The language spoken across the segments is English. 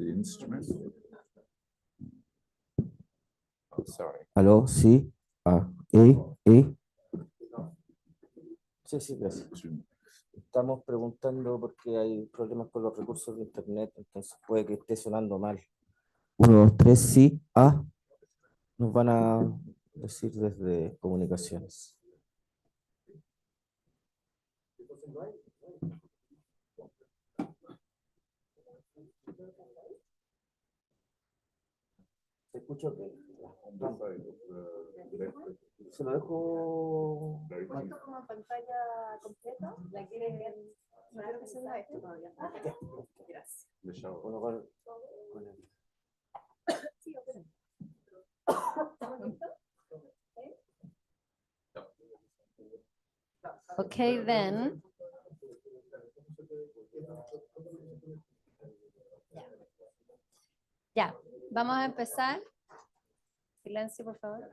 instrument. Oh, sorry. ¿Aló? Sí. ¿Y? Sí, sí, gracias. Estamos preguntando porque hay problemas con los recursos de internet, entonces puede que esté sonando mal. 1, 2, 3, sí. Nos van a decir desde comunicaciones. ¿Se escucha? Se lo dejo. ¿Esto como pantalla completa? ¿La quieres ver? ¿No creo que se vea esto todavía? Gracias. Bueno, con el... Sí, ok. Okay, then. Ya, vamos a empezar. Silencio, por favor.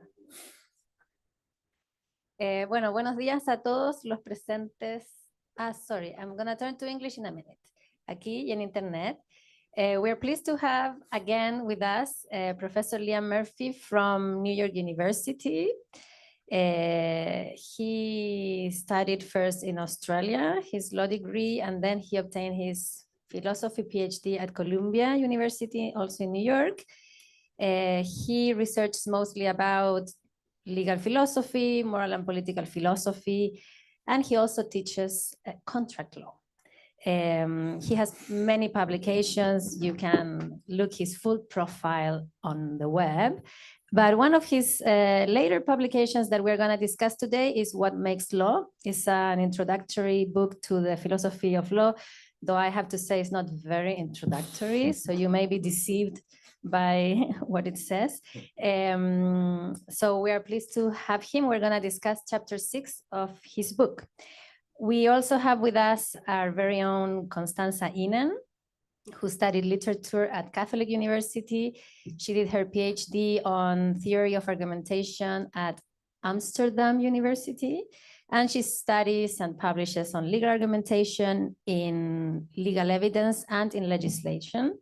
Bueno, buenos días a todos los presentes. Sorry, I'm going to turn to English in a minute. Aquí en Internet. We're pleased to have again with us Professor Liam Murphy from New York University. He studied first in Australia, his law degree, and then he obtained his philosophy PhD at Columbia University, also in New York. He researches mostly about legal philosophy, moral and political philosophy, and he also teaches contract law. He has many publications. You can look his full profile on the web. But one of his later publications that we're going to discuss today is What Makes Law. It's an introductory book to the philosophy of law, though I have to say it's not very introductory, so you may be deceived by what it says. So we are pleased to have him. We're going to discuss chapter 6 of his book. We also have with us our very own Constanza Ihnen, who studied literature at Catholic University. She did her PhD on theory of argumentation at Amsterdam University, and she studies and publishes on legal argumentation in legal evidence and in legislation.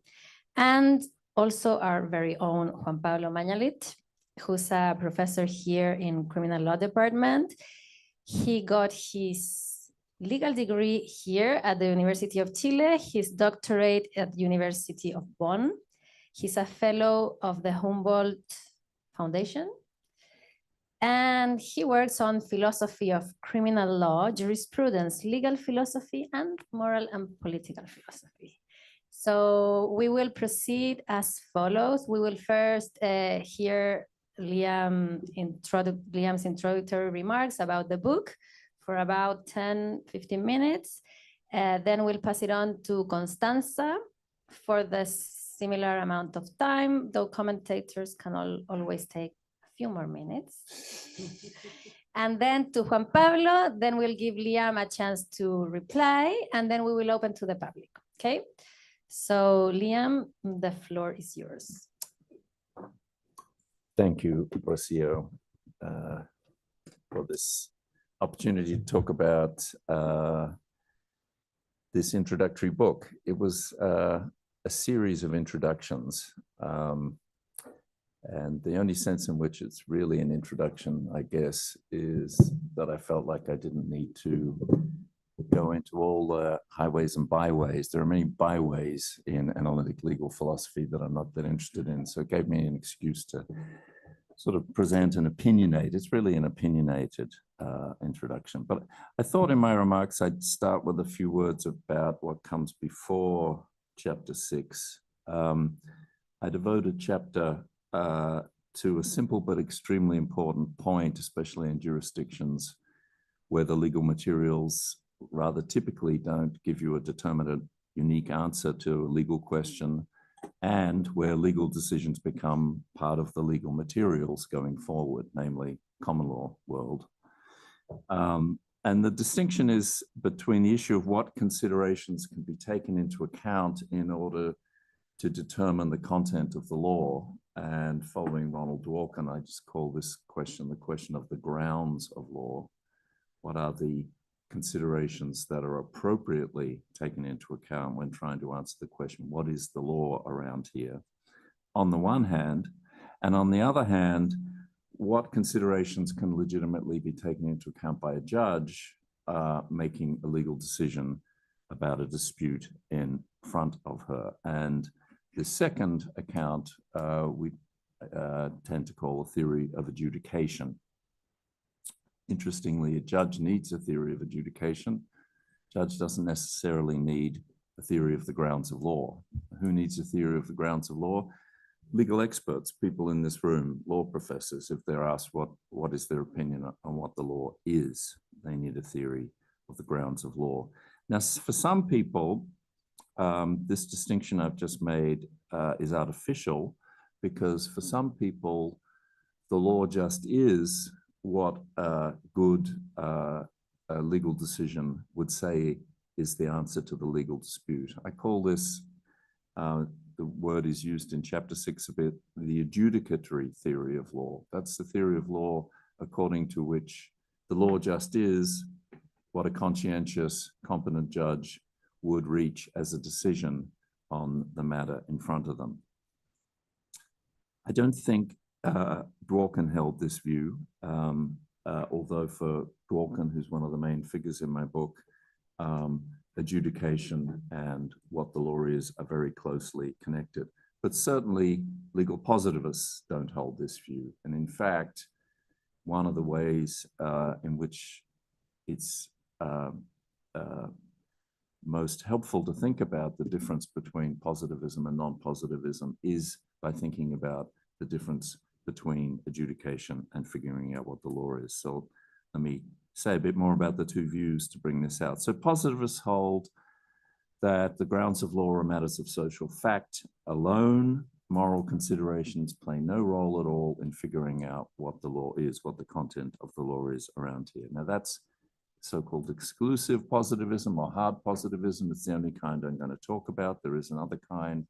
And also our very own Juan Pablo Mañalit, who's a professor here in criminal law department. He got his legal degree here at the University of Chile, his doctorate at the University of Bonn. He's a fellow of the Humboldt Foundation. And he works on philosophy of criminal law, jurisprudence, legal philosophy, and moral and political philosophy. So we will proceed as follows. We will first hear Liam's introductory remarks about the book for about 10-15 minutes. Then we'll pass it on to Constanza for the similar amount of time, though commentators can always take a few more minutes. And then to Juan Pablo, then we'll give Liam a chance to reply, and then we will open to the public, okay? So Liam, the floor is yours. Thank you, Rocio, for this opportunity to talk about this introductory book. It was a series of introductions, and the only sense in which it's really an introduction, I guess, is that I felt like I didn't need to go into all the highways and byways. There are many byways in analytic legal philosophy that I'm not that interested in, so it gave me an excuse to sort of present an opinionate. It's really an opinionated introduction. But I thought in my remarks, I'd start with a few words about what comes before chapter 6. I devote a chapter to a simple but extremely important point, especially in jurisdictions where the legal materials rather typically don't give you a determinate, unique answer to a legal question, and where legal decisions become part of the legal materials going forward, namely common law world. And the distinction is between the issue of what considerations can be taken into account in order to determine the content of the law. And following Ronald Dworkin, I just call this question the question of the grounds of law. What are the considerations that are appropriately taken into account when trying to answer the question, what is the law around here? On the one hand, and on the other hand, what considerations can legitimately be taken into account by a judge making a legal decision about a dispute in front of her. And the second account we tend to call a theory of adjudication. Interestingly, a judge needs a theory of adjudication. Judge doesn't necessarily need a theory of the grounds of law. Who needs a theory of the grounds of law? Legal experts, people in this room, law professors, if they're asked what is their opinion on what the law is, they need a theory of the grounds of law. Now, for some people, this distinction I've just made is artificial, because for some people, the law just is what a good legal decision would say is the answer to the legal dispute. I call this, the word is used in chapter 6 a bit, the adjudicatory theory of law. That's the theory of law according to which the law just is what a conscientious, competent judge would reach as a decision on the matter in front of them. I don't think Dworkin held this view, although for Dworkin, who's one of the main figures in my book, adjudication and what the law is are very closely connected. But certainly legal positivists don't hold this view. And in fact, one of the ways in which it's most helpful to think about the difference between positivism and non-positivism is by thinking about the difference between adjudication and figuring out what the law is. So let me say a bit more about the two views to bring this out. So positivists hold that the grounds of law are matters of social fact alone. Moral considerations play no role at all in figuring out what the law is, what the content of the law is around here. Now that's so-called exclusive positivism or hard positivism. It's the only kind I'm going to talk about. There is another kind,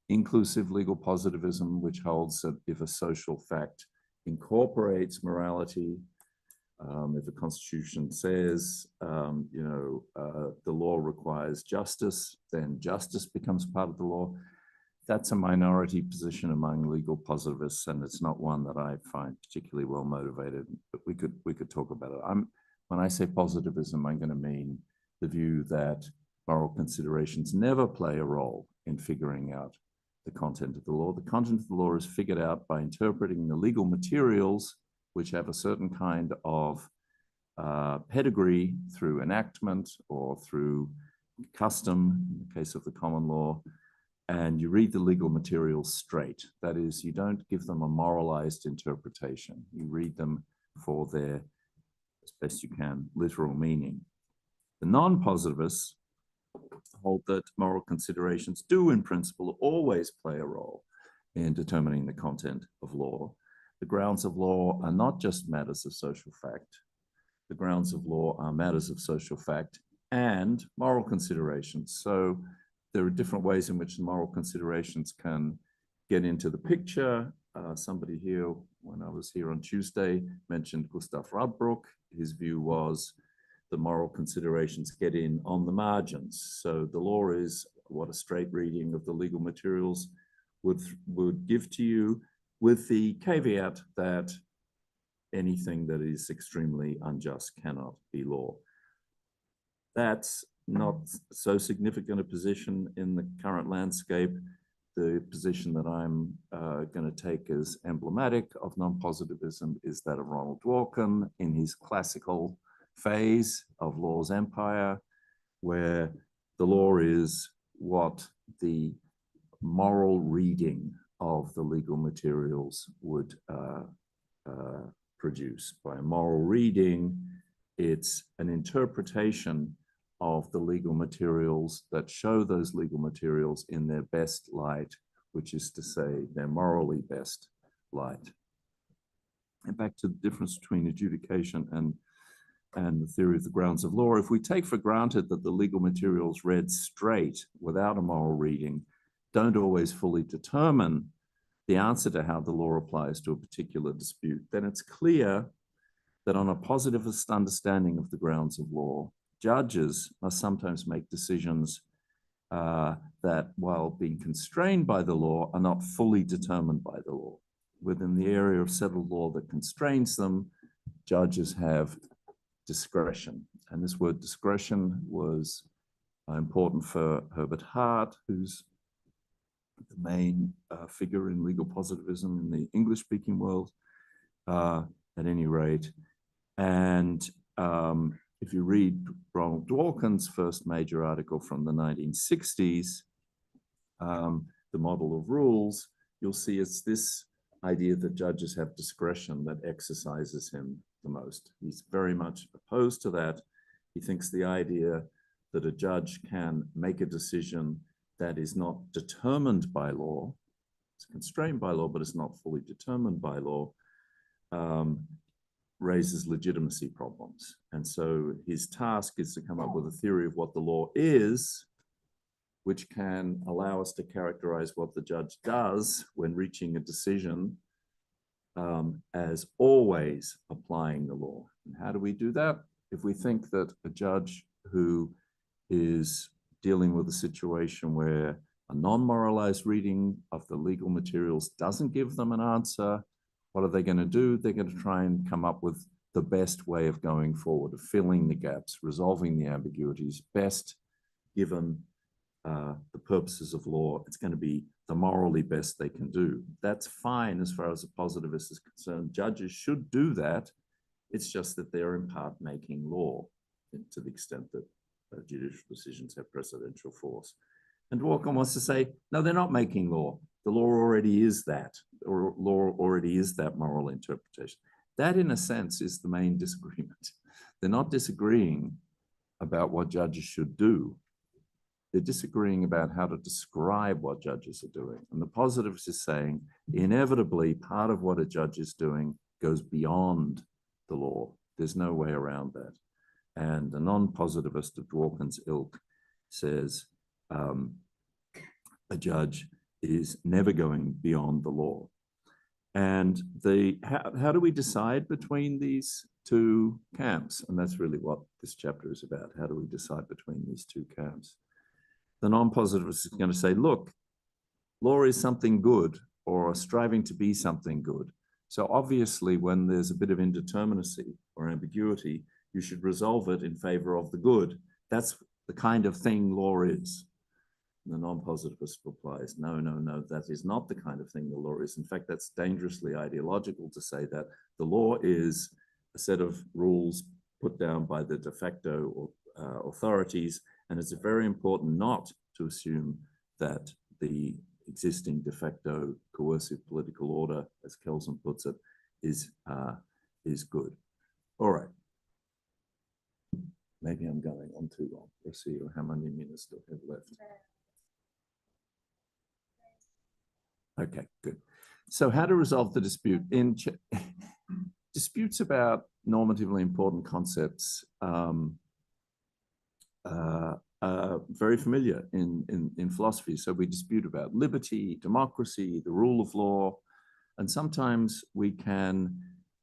inclusive legal positivism, which holds that if a social fact incorporates morality, if the Constitution says, the law requires justice, then justice becomes part of the law. That's a minority position among legal positivists, and it's not one that I find particularly well motivated, but we could talk about it. When I say positivism, I'm going to mean the view that moral considerations never play a role in figuring out the content of the law. The content of the law is figured out by interpreting the legal materials, which have a certain kind of pedigree through enactment or through custom, in the case of the common law, and you read the legal materials straight. That is, you don't give them a moralized interpretation. You read them for their, as best you can, literal meaning. The non-positivists hold that moral considerations do, in principle, always play a role in determining the content of law. The grounds of law are not just matters of social fact. The grounds of law are matters of social fact and moral considerations. So there are different ways in which the moral considerations can get into the picture. Somebody here, when I was here on Tuesday, mentioned Gustav Radbruch. His view was the moral considerations get in on the margins. So the law is what a straight reading of the legal materials would give to you, with the caveat that anything that is extremely unjust cannot be law. That's not so significant a position in the current landscape. The position that I'm going to take as emblematic of non-positivism is that of Ronald Dworkin in his classical phase of law's empire, where the law is what the moral reading of the legal materials would produce. By a moral reading, it's an interpretation of the legal materials that show those legal materials in their best light, which is to say their morally best light. And back to the difference between adjudication and the theory of the grounds of law. If we take for granted that the legal materials read straight without a moral reading don't always fully determine the answer to how the law applies to a particular dispute, then it's clear that on a positivist understanding of the grounds of law, judges must sometimes make decisions that, while being constrained by the law, are not fully determined by the law. Within the area of settled law that constrains them, judges have discretion. And this word discretion was important for Herbert Hart, who's the main figure in legal positivism in the English-speaking world, at any rate. And if you read Ronald Dworkin's first major article from the 1960s, The Model of Rules, you'll see it's this idea that judges have discretion that exercises him the most. He's very much opposed to that. He thinks the idea that a judge can make a decision that is not determined by law, it's constrained by law, but it's not fully determined by law, raises legitimacy problems. And so his task is to come up with a theory of what the law is, which can allow us to characterize what the judge does when reaching a decision as always applying the law. And how do we do that? If we think that a judge who is dealing with a situation where a non-moralized reading of the legal materials doesn't give them an answer, what are they going to do? They're going to try and come up with the best way of going forward, of filling the gaps, resolving the ambiguities, best given the purposes of law. It's going to be the morally best they can do. That's fine as far as a positivist is concerned. Judges should do that. It's just that they're in part making law to the extent that judicial decisions have precedential force. And Dworkin wants to say, no, they're not making law. The law already is that, or law already is that moral interpretation. That, in a sense, is the main disagreement. They're not disagreeing about what judges should do. They're disagreeing about how to describe what judges are doing. And the positivist is saying, inevitably, part of what a judge is doing goes beyond the law. There's no way around that. And the non-positivist of Dworkin's ilk says a judge is never going beyond the law. And how do we decide between these two camps? And that's really what this chapter is about. How do we decide between these two camps? The non-positivist is going to say, look, law is something good or striving to be something good. So obviously, when there's a bit of indeterminacy or ambiguity, you should resolve it in favor of the good. That's the kind of thing law is. And the non-positivist replies, no, no, no, that is not the kind of thing the law is. In fact, that's dangerously ideological to say that the law is a set of rules put down by the de facto authorities. And it's very important not to assume that the existing de facto coercive political order, as Kelsen puts it, is good. All right. Maybe I'm going on too long. Let's see how many minutes do I have left. Okay, good. So how to resolve the dispute? In disputes about normatively important concepts very familiar in philosophy. So we dispute about liberty, democracy, the rule of law, and sometimes we can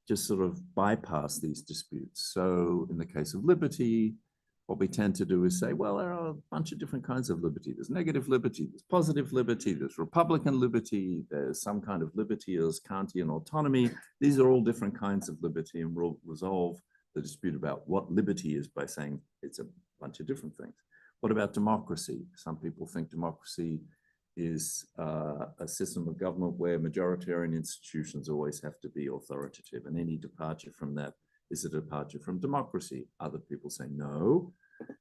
just sort of bypass these disputes. So in the case of liberty, what we tend to do is say, well, there are a bunch of different kinds of liberty. There's negative liberty, there's positive liberty, there's Republican liberty, there's some kind of liberty as Kantian autonomy. These are all different kinds of liberty, and we'll resolve the dispute about what liberty is by saying it's a bunch of different things. What about democracy? Some people think democracy is a system of government where majoritarian institutions always have to be authoritative, and any departure from that is a departure from democracy. Other people say, no,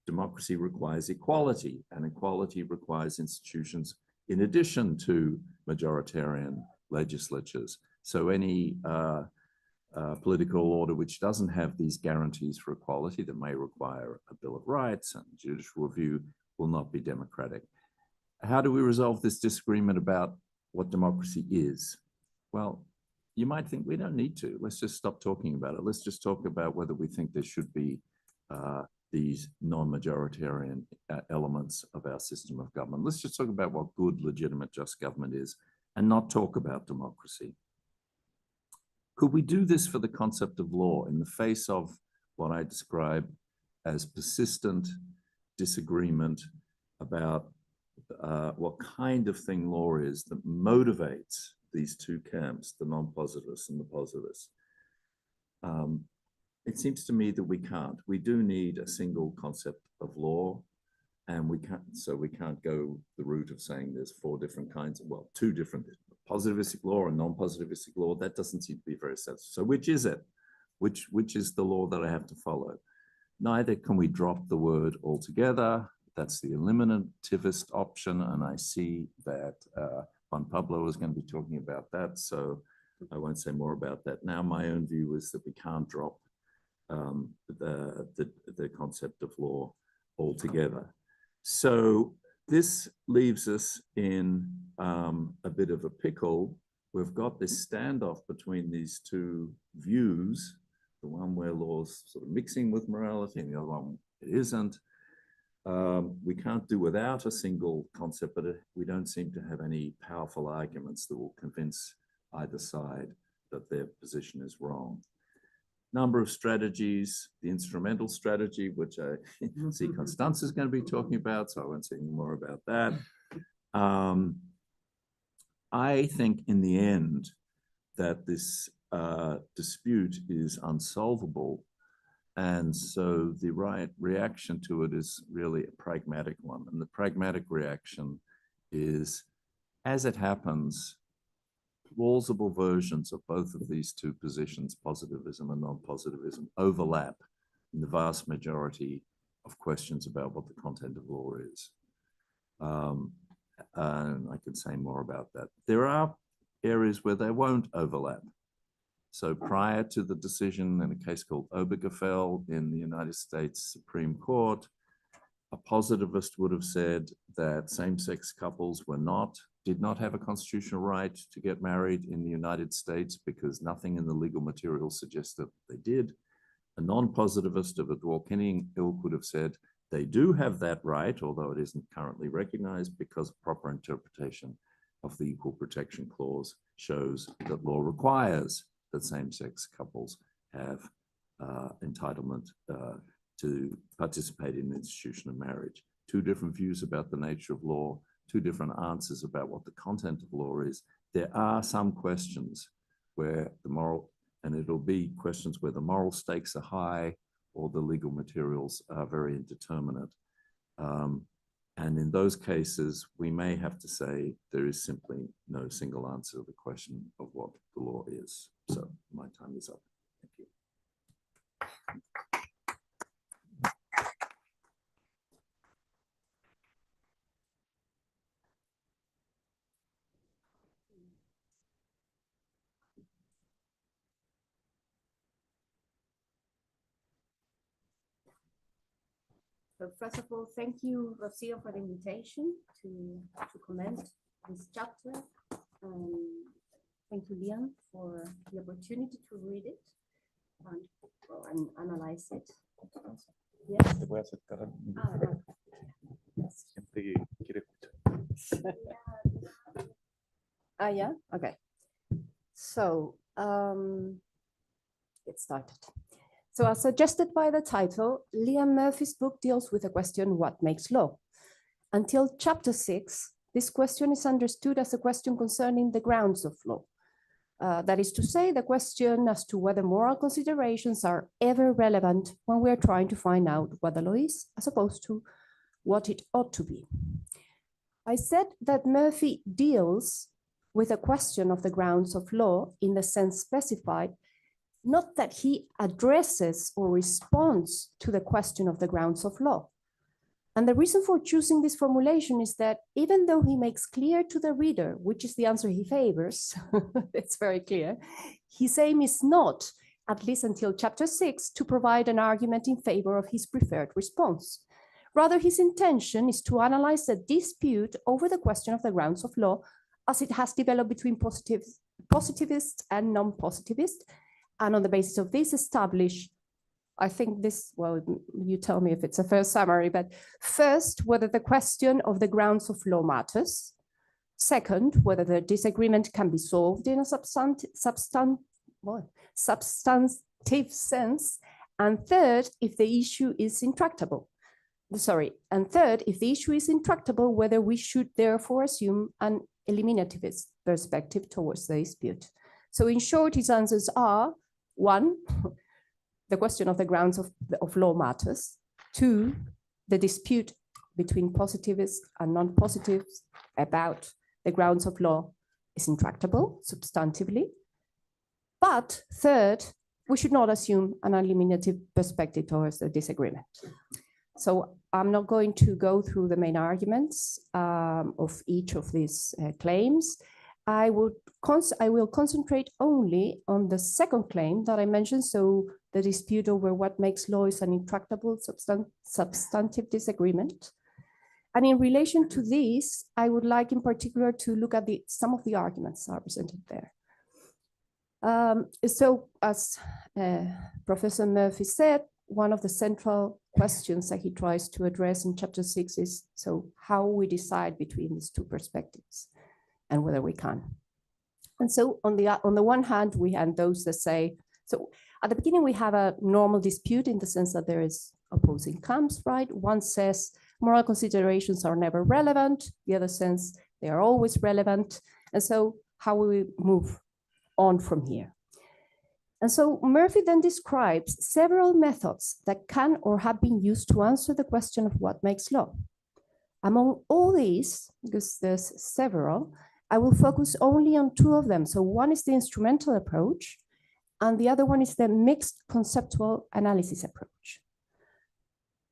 democracy requires equality, and equality requires institutions in addition to majoritarian legislatures. So any political order which doesn't have these guarantees for equality, that may require a Bill of Rights and judicial review, will not be democratic. How do we resolve this disagreement about what democracy is? Well, you might think we don't need to. Let's just stop talking about it. Let's just talk about whether we think there should be these non-majoritarian elements of our system of government. Let's just talk about what good, legitimate, just government is, and not talk about democracy. Could we do this for the concept of law in the face of what I describe as persistent disagreement about what kind of thing law is that motivates these two camps, the non-positivists and the positivists. It seems to me that we can't. We do need a single concept of law, and we can't go the route of saying there's four different kinds of, well, two different, positivistic law and non-positivistic law. That doesn't seem to be very sensible. So which is it? Which is the law that I have to follow? Neither can we drop the word altogether. That's the eliminativist option, and I see that Juan Pablo is going to be talking about that, so I won't say more about that now. My own view is that we can't drop the concept of law altogether. So this leaves us in a bit of a pickle. We've got this standoff between these two views, the one where law's sort of mixing with morality and the other one it isn't. We can't do without a single concept, but we don't seem to have any powerful arguments that will convince either side that their position is wrong. Number of strategies, the instrumental strategy, which I see Constanze is going to be talking about, so I won't say any more about that. I think in the end that this dispute is unsolvable, and so the right reaction to it is really a pragmatic one. And the pragmatic reaction is, as it happens, plausible versions of both of these two positions, positivism and non-positivism, overlap in the vast majority of questions about what the content of law is. And I could say more about that. There are areas where they won't overlap. So prior to the decision in a case called Obergefell in the United States Supreme Court, a positivist would have said that same-sex couples did not have a constitutional right to get married in the United States because nothing in the legal material suggested they did. A non-positivist of a Dworkinian ilk would have said they do have that right, although it isn't currently recognized, because proper interpretation of the Equal Protection Clause shows that law requires that same-sex couples have entitlement to participate in the institution of marriage. Two different views about the nature of law, two different answers about what the content of law is. There are some questions where the moral, and it'll be questions where the moral stakes are high or the legal materials are very indeterminate. And in those cases, we may have to say there is simply no single answer to the question of what the law is. So my time is up. Thank you. So first of all, thank you, Rocio, for the invitation to comment this chapter. Thank you, Liam, for the opportunity to read it and analyze it. Yes. Te voy a acercar al Right. Yes. gente que quiere escuchar. Yeah. Okay. So get started. So as suggested by the title, Liam Murphy's book deals with the question, what makes law? Until chapter 6, this question is understood as a question concerning the grounds of law. That is to say, the question as to whether moral considerations are ever relevant when we are trying to find out what the law is, as opposed to what it ought to be. I said that Murphy deals with the question of the grounds of law in the sense specified, not that he addresses or responds to the question of the grounds of law. And the reason for choosing this formulation is that even though he makes clear to the reader which is the answer he favors, it's very clear, his aim is not, at least until chapter 6, to provide an argument in favor of his preferred response. Rather, his intention is to analyze the dispute over the question of the grounds of law as it has developed between positivists and non-positivists, and on the basis of this establish, I think this, well, you tell me if it's a fair summary, but first, whether the question of the grounds of law matters. Second, whether the disagreement can be solved in a substantive sense. And third, if the issue is intractable. Sorry, and third, if the issue is intractable, whether we should therefore assume an eliminative perspective towards the dispute. So in short, his answers are: 1, the question of the grounds of law matters; 2, the dispute between positivists and non-positives about the grounds of law is intractable substantively; but third, we should not assume an eliminative perspective towards the disagreement. So I'm not going to go through the main arguments of each of these claims. I will concentrate only on the second claim that I mentioned, so the dispute over what makes law is an intractable substantive disagreement. And in relation to this, I would like in particular to look at some of the arguments that are presented there. So as Professor Murphy said, one of the central questions that he tries to address in chapter 6 is, so how we decide between these two perspectives and whether we can. And so on the one hand, we have those that say, so at the beginning we have a normal dispute in the sense that there is opposing camps, right? One says moral considerations are never relevant. The other says they are always relevant. And so how will we move on from here? And so Murphy then describes several methods that can or have been used to answer the question of what makes law. Among all these, because there's several, I will focus only on 2 of them. So one is the instrumental approach, and the other one is the mixed conceptual analysis approach.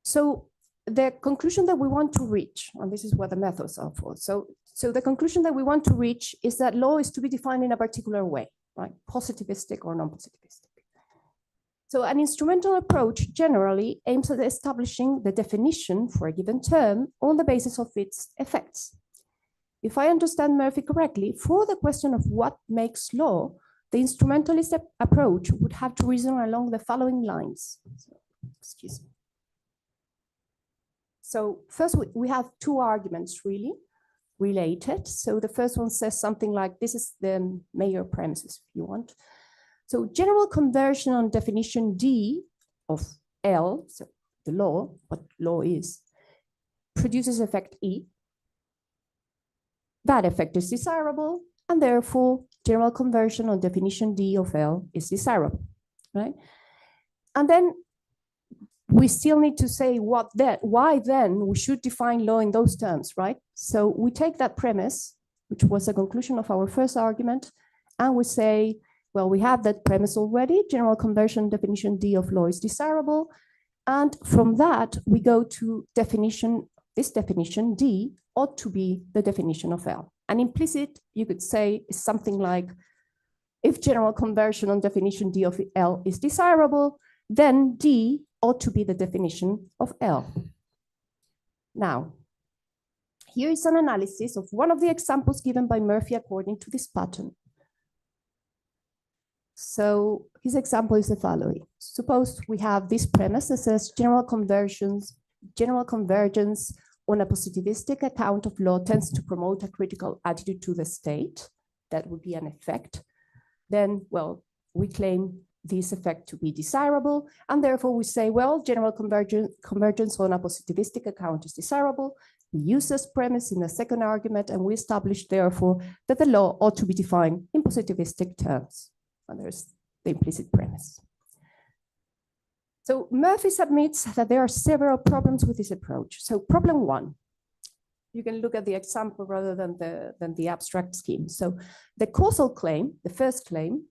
So the conclusion that we want to reach, and this is what the methods are for. So the conclusion that we want to reach is that law is to be defined in a particular way, right? Positivistic or non-positivistic. So an instrumental approach generally aims at establishing the definition for a given term on the basis of its effects. If I understand Murphy correctly, for the question of what makes law, the instrumentalist approach would have to reason along the following lines. Excuse me. So first, we have 2 arguments really related. So the first one says something like, this is the major premises, if you want. So general conversion on definition D of L, so the law, what law is, produces effect E. That effect is desirable, and therefore general conversion on definition D of L is desirable, right? And then we still need to say why then we should define law in those terms, right? So we take that premise, which was the conclusion of our first argument, and we say, well, we have that premise already, general conversion definition D of law is desirable. And from that, we go to definition, this definition D ought to be the definition of L. And implicit, you could say, is something like, if general conversion on definition D of L is desirable, then D ought to be the definition of L. Now, here is an analysis of one of the examples given by Murphy according to this pattern. So his example is the following. Suppose we have this premise that says general convergence on a positivistic account of law tends to promote a critical attitude to the state. That would be an effect. Then, well, we claim this effect to be desirable, and therefore we say, well, general convergence on a positivistic account is desirable. We use this premise in the second argument, and we establish, therefore, that the law ought to be defined in positivistic terms. And there's the implicit premise. So Murphy submits that there are several problems with this approach. So problem 1, you can look at the example rather than the abstract scheme. So the causal claim, the first claim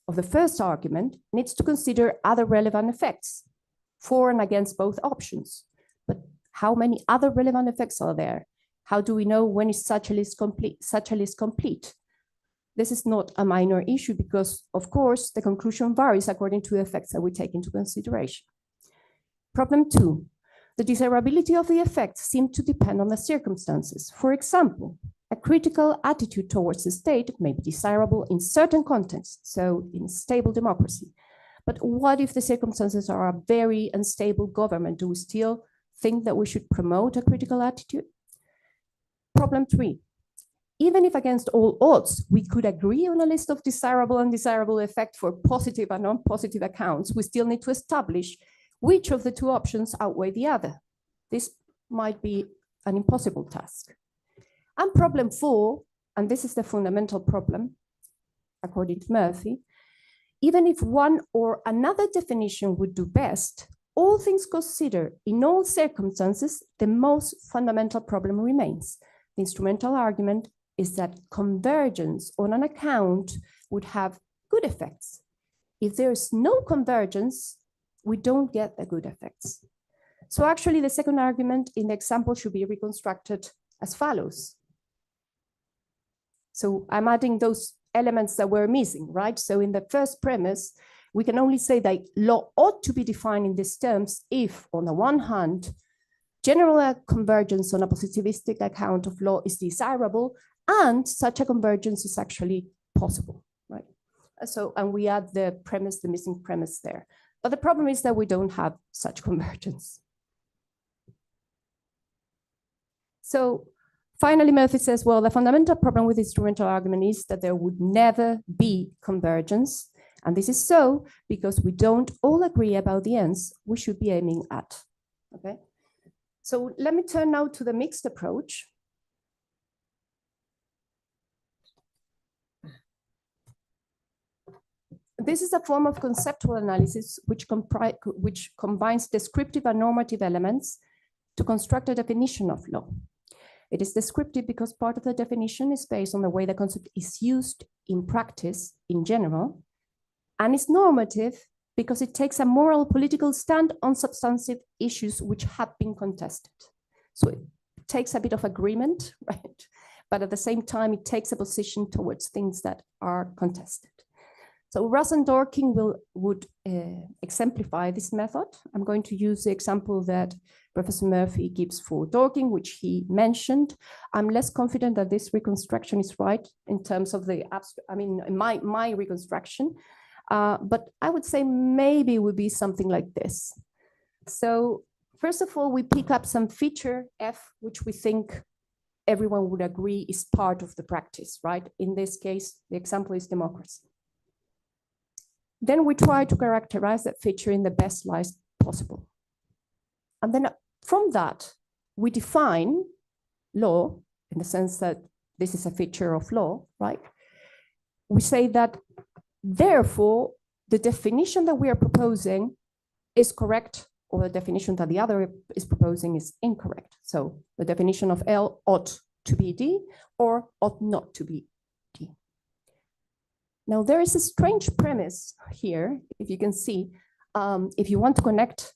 of the first argument, needs to consider other relevant effects for and against both options. But how many other relevant effects are there? How do we know when is such a list complete? This is not a minor issue because, of course, the conclusion varies according to the effects that we take into consideration. Problem 2, the desirability of the effects seem to depend on the circumstances. For example, a critical attitude towards the state may be desirable in certain contexts, so in stable democracy. But what if the circumstances are a very unstable government? Do we still think that we should promote a critical attitude? Problem 3, even if against all odds, we could agree on a list of desirable and undesirable effects for positive and non-positive accounts, we still need to establish which of the two options outweigh the other. This might be an impossible task. And problem 4, and this is the fundamental problem, according to Murphy, even if one or another definition would do best, all things considered, in all circumstances, the most fundamental problem remains. The instrumental argument is that convergence on an account would have good effects. If there's no convergence, we don't get the good effects. So actually, the second argument in the example should be reconstructed as follows. So I'm adding those elements that were missing, right? So in the first premise, we can only say that law ought to be defined in these terms if, on the one hand, general convergence on a positivistic account of law is desirable, and such a convergence is actually possible, right? So, and we add the premise, the missing premise there. But the problem is that we don't have such convergence. So finally, Murphy says, well, the fundamental problem with the instrumental argument is that there would never be convergence. And this is so because we don't all agree about the ends we should be aiming at, okay? So let me turn now to the mixed approach. This is a form of conceptual analysis which combines descriptive and normative elements to construct a definition of law. It is descriptive because part of the definition is based on the way the concept is used in practice in general, and it's normative because it takes a moral political stand on substantive issues which have been contested. So it takes a bit of agreement, right? But at the same time, it takes a position towards things that are contested. So Russ and Dorking would exemplify this method. I'm going to use the example that Professor Murphy gives for Dorking, which he mentioned. I'm less confident that this reconstruction is right in terms of the abstract, I mean, my reconstruction, but I would say maybe it would be something like this. So first of all, we pick up some feature F, which we think everyone would agree is part of the practice, right? In this case, the example is democracy. Then we try to characterize that feature in the best light possible. And then from that, we define law in the sense that this is a feature of law, right? We say that, therefore, the definition that we are proposing is correct, or the definition that the other is proposing is incorrect. So the definition of L ought to be D or ought not to be D. Now, there is a strange premise here, if you can see, if you want to connect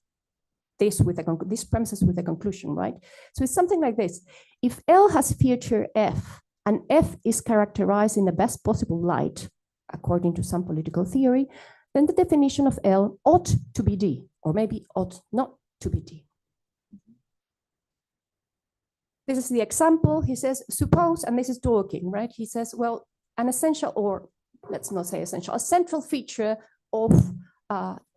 this with these premises with a conclusion, right? So it's something like this. If L has feature F, and F is characterized in the best possible light, according to some political theory, then the definition of L ought to be D, or maybe ought not to be D. This is the example. He says, suppose, and this is Dorking, right? He says, well, an essential, or let's not say essential, a central feature of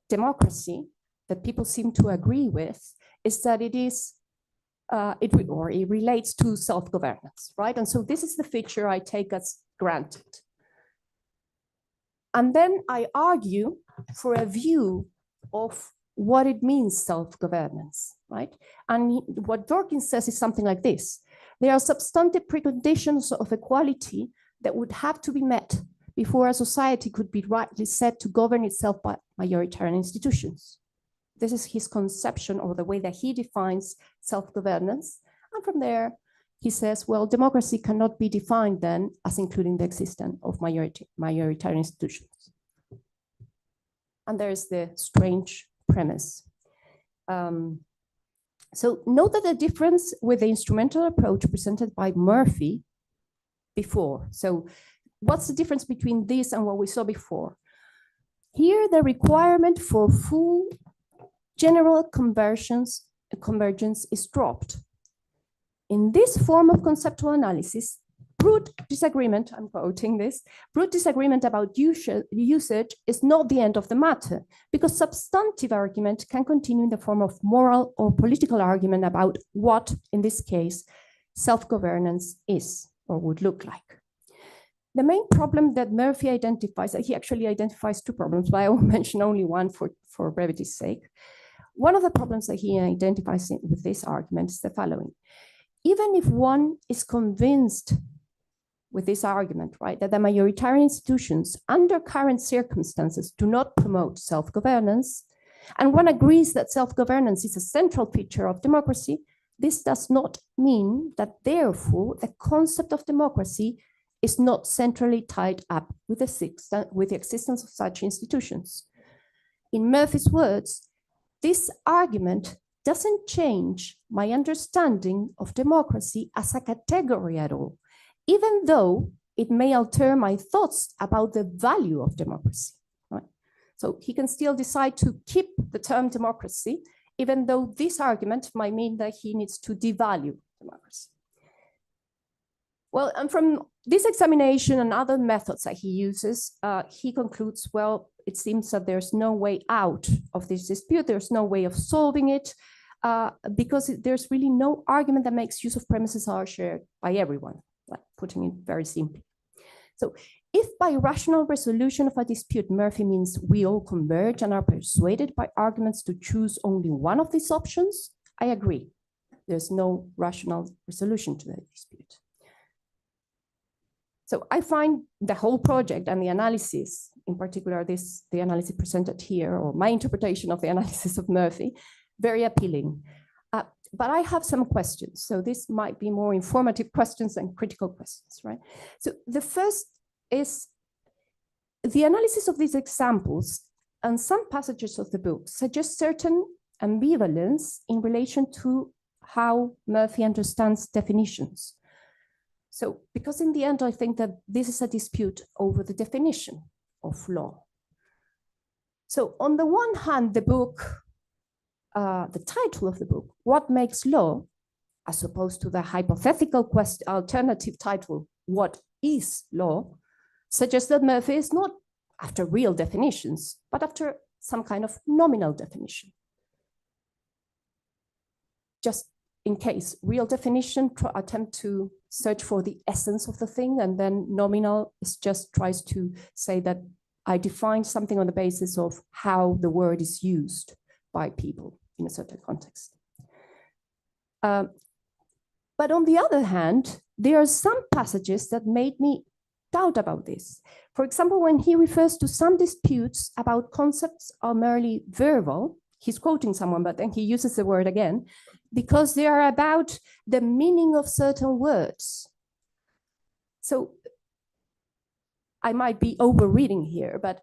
democracy that people seem to agree with is that it is, it relates to self-governance, right? And so this is the feature I take as granted. And then I argue for a view of what it means, self-governance, right? And what Dorkin says is something like this. There are substantive preconditions of equality that would have to be met before a society could be rightly said to govern itself by majoritarian institutions. This is his conception, or the way that he defines self-governance. And from there, he says, well, democracy cannot be defined then as including the existence of majoritarian institutions. And there's the strange premise. So note that the difference with the instrumental approach presented by Murphy before. So what's the difference between this and what we saw before? Here, the requirement for full general convergence is dropped. In this form of conceptual analysis, brute disagreement, I'm quoting this, brute disagreement about usage is not the end of the matter, because substantive argument can continue in the form of moral or political argument about what, in this case, self-governance is. or would look like. The main problem that Murphy identifies, he actually identifies two problems, but I will mention only one for brevity's sake. One of the problems that he identifies with this argument is the following. Even if one is convinced with this argument, right, that the majoritarian institutions under current circumstances do not promote self-governance, and one agrees that self-governance is a central feature of democracy, this does not mean that therefore the concept of democracy is not centrally tied up with the existence of such institutions. In Murphy's words, this argument doesn't change my understanding of democracy as a category at all, even though it may alter my thoughts about the value of democracy. Right? So he can still decide to keep the term democracy, even though this argument might mean that he needs to devalue democracy. Well, and from this examination and other methods that he uses, he concludes, well, it seems that there's no way out of this dispute. There's no way of solving it because there's really no argument that makes use of premises that are shared by everyone, like putting it very simply. So if by rational resolution of a dispute, Murphy means we all converge and are persuaded by arguments to choose only one of these options, I agree. There's no rational resolution to the dispute. So I find the whole project and the analysis, in particular the analysis presented here, or my interpretation of the analysis of Murphy, very appealing. But I have some questions. So this might be more informative questions than critical questions, right? So the first is the analysis of these examples and some passages of the book suggest certain ambivalence in relation to how Murphy understands definitions. So, because in the end, I think that this is a dispute over the definition of law. So on the one hand, the book, the title of the book, What Makes Law, as opposed to the hypothetical alternative title, What is Law, suggests that Murphy is not after real definitions, but after some kind of nominal definition. Just in case, real definition attempt to search for the essence of the thing, and then nominal is just tries to say that I define something on the basis of how the word is used by people in a certain context. But on the other hand, there are some passages that made me doubt about this. For example, when he refers to some disputes about concepts are merely verbal, he's quoting someone, but then he uses the word again, because they are about the meaning of certain words. So I might be overreading here, but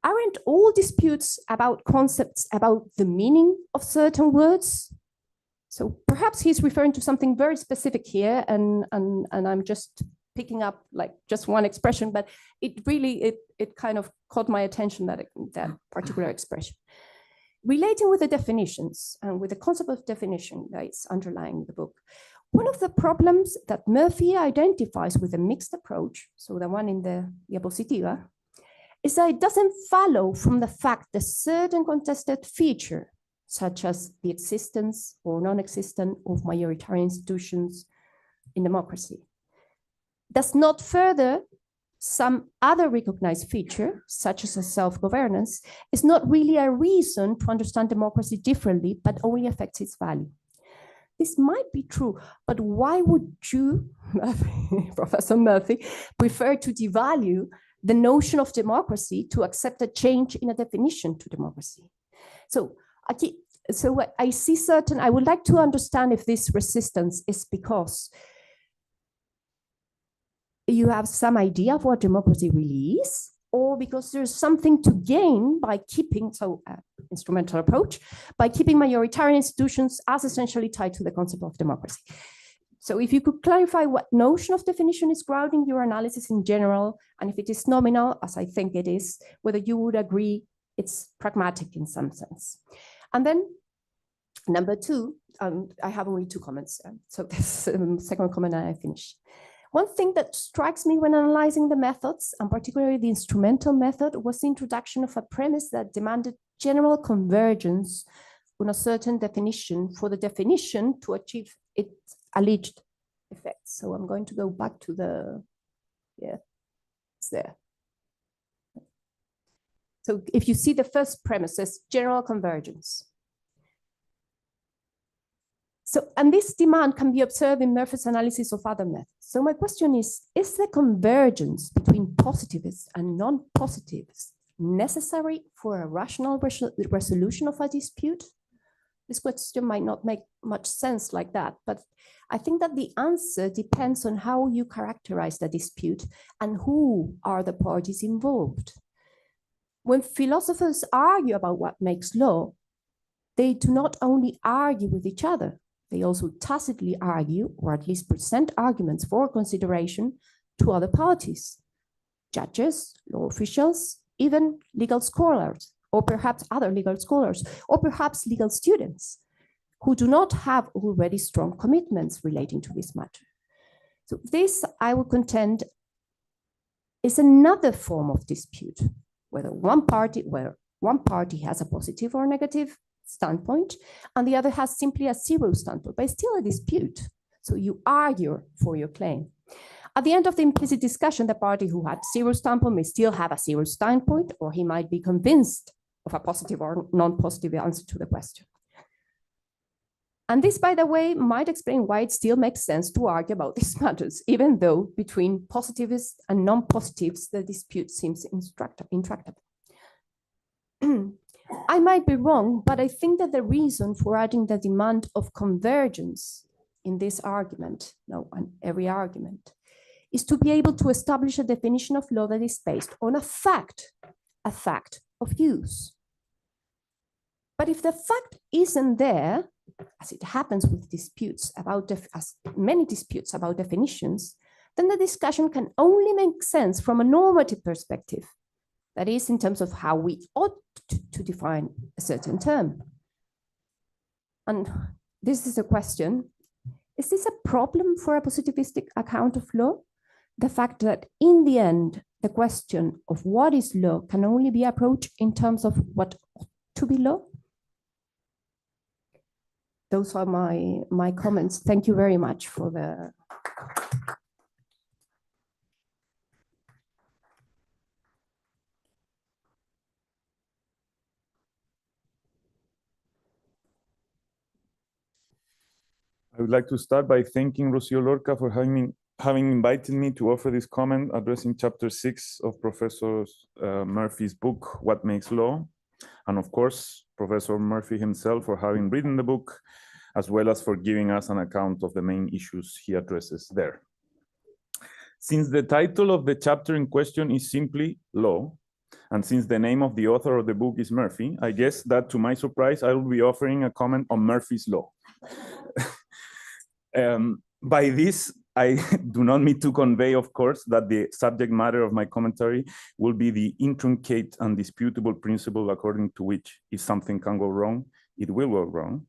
aren't all disputes about concepts about the meaning of certain words? So perhaps he's referring to something very specific here, and I'm just picking up like just one expression, but it really, it kind of caught my attention, that particular expression. Relating with the definitions and with the concept of definition that is underlying the book, one of the problems that Murphy identifies with a mixed approach, so the one in the diapositiva, is that it doesn't follow from the fact that certain contested feature, such as the existence or non-existence of majoritarian institutions in democracy, does not further some other recognized feature, such as a self-governance, is not really a reason to understand democracy differently, but only affects its value. This might be true, but why would you, Professor Murphy, prefer to devalue the notion of democracy to accept a change in a definition to democracy? So I see certain, I would like to understand if this resistance is because you have some idea of what democracy really is, or because there's something to gain by keeping, instrumental approach, by keeping majoritarian institutions as essentially tied to the concept of democracy. So if you could clarify what notion of definition is grounding your analysis in general, and if it is nominal, as I think it is, whether you would agree it's pragmatic in some sense. And then number two, I have only two comments. So this second comment and I finish. One thing that strikes me when analyzing the methods, and particularly the instrumental method, was the introduction of a premise that demanded general convergence on a certain definition for the definition to achieve its alleged effects. So I'm going to go back to the, yeah, it's there. So if you see the first premise is general convergence. So, and this demand can be observed in Murphy's analysis of other methods. So my question is the convergence between positivists and non-positivists necessary for a rational resolution of a dispute? This question might not make much sense like that, but I think that the answer depends on how you characterize the dispute and who are the parties involved. When philosophers argue about what makes law, they do not only argue with each other, they also tacitly argue, or at least present arguments for consideration to other parties, judges, law officials, even legal scholars, or perhaps other legal scholars, or perhaps legal students who do not have already strong commitments relating to this matter. So this, I would contend, is another form of dispute, where one party has a positive or negative standpoint, and the other has simply a zero standpoint, but it's still a dispute. So you argue for your claim. At the end of the implicit discussion, the party who had zero standpoint may still have a zero standpoint, or he might be convinced of a positive or non-positive answer to the question. And this, by the way, might explain why it still makes sense to argue about these matters, even though between positivists and non-positives, the dispute seems intractable. I might be wrong, but I think that the reason for adding the demand of convergence in this argument, no, on every argument, is to be able to establish a definition of law that is based on a fact of use. But if the fact isn't there, as it happens with disputes about, as many disputes about definitions, then the discussion can only make sense from a normative perspective. That is, in terms of how we ought to define a certain term. And this is a question, is this a problem for a positivistic account of law? The fact that in the end, the question of what is law can only be approached in terms of what ought to be law? Those are my comments. Thank you very much for the... I would like to start by thanking Rocío Lorca for having invited me to offer this comment addressing chapter 6 of Professor Murphy's book, What Makes Law? And of course, Professor Murphy himself for having written the book, as well as for giving us an account of the main issues he addresses there. Since the title of the chapter in question is simply Law, and since the name of the author of the book is Murphy, I guess that to my surprise, I will be offering a comment on Murphy's Law. By this, I do not mean to convey, of course, that the subject matter of my commentary will be the intricate and disputable principle according to which if something can go wrong, it will go wrong.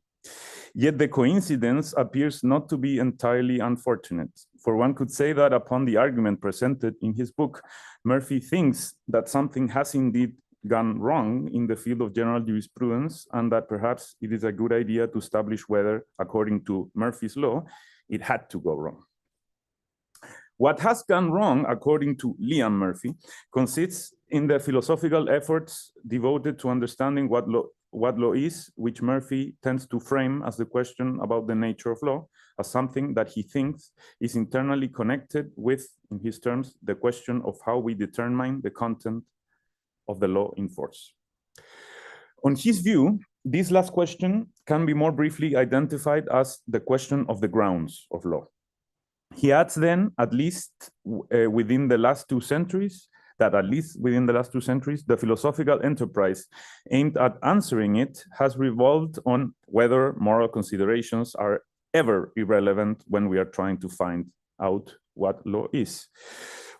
Yet the coincidence appears not to be entirely unfortunate, for one could say that upon the argument presented in his book, Murphy thinks that something has indeed gone wrong in the field of general jurisprudence, and that perhaps it is a good idea to establish whether, according to Murphy's law, it had to go wrong. What has gone wrong, according to Liam Murphy, consists in the philosophical efforts devoted to understanding what law is, which Murphy tends to frame as the question about the nature of law, as something that he thinks is internally connected with, in his terms, the question of how we determine the content of the law in force. On his view, this last question can be more briefly identified as the question of the grounds of law. He adds then, at least within the last 2 centuries, the philosophical enterprise aimed at answering it has revolved on whether moral considerations are ever irrelevant when we are trying to find out what law is.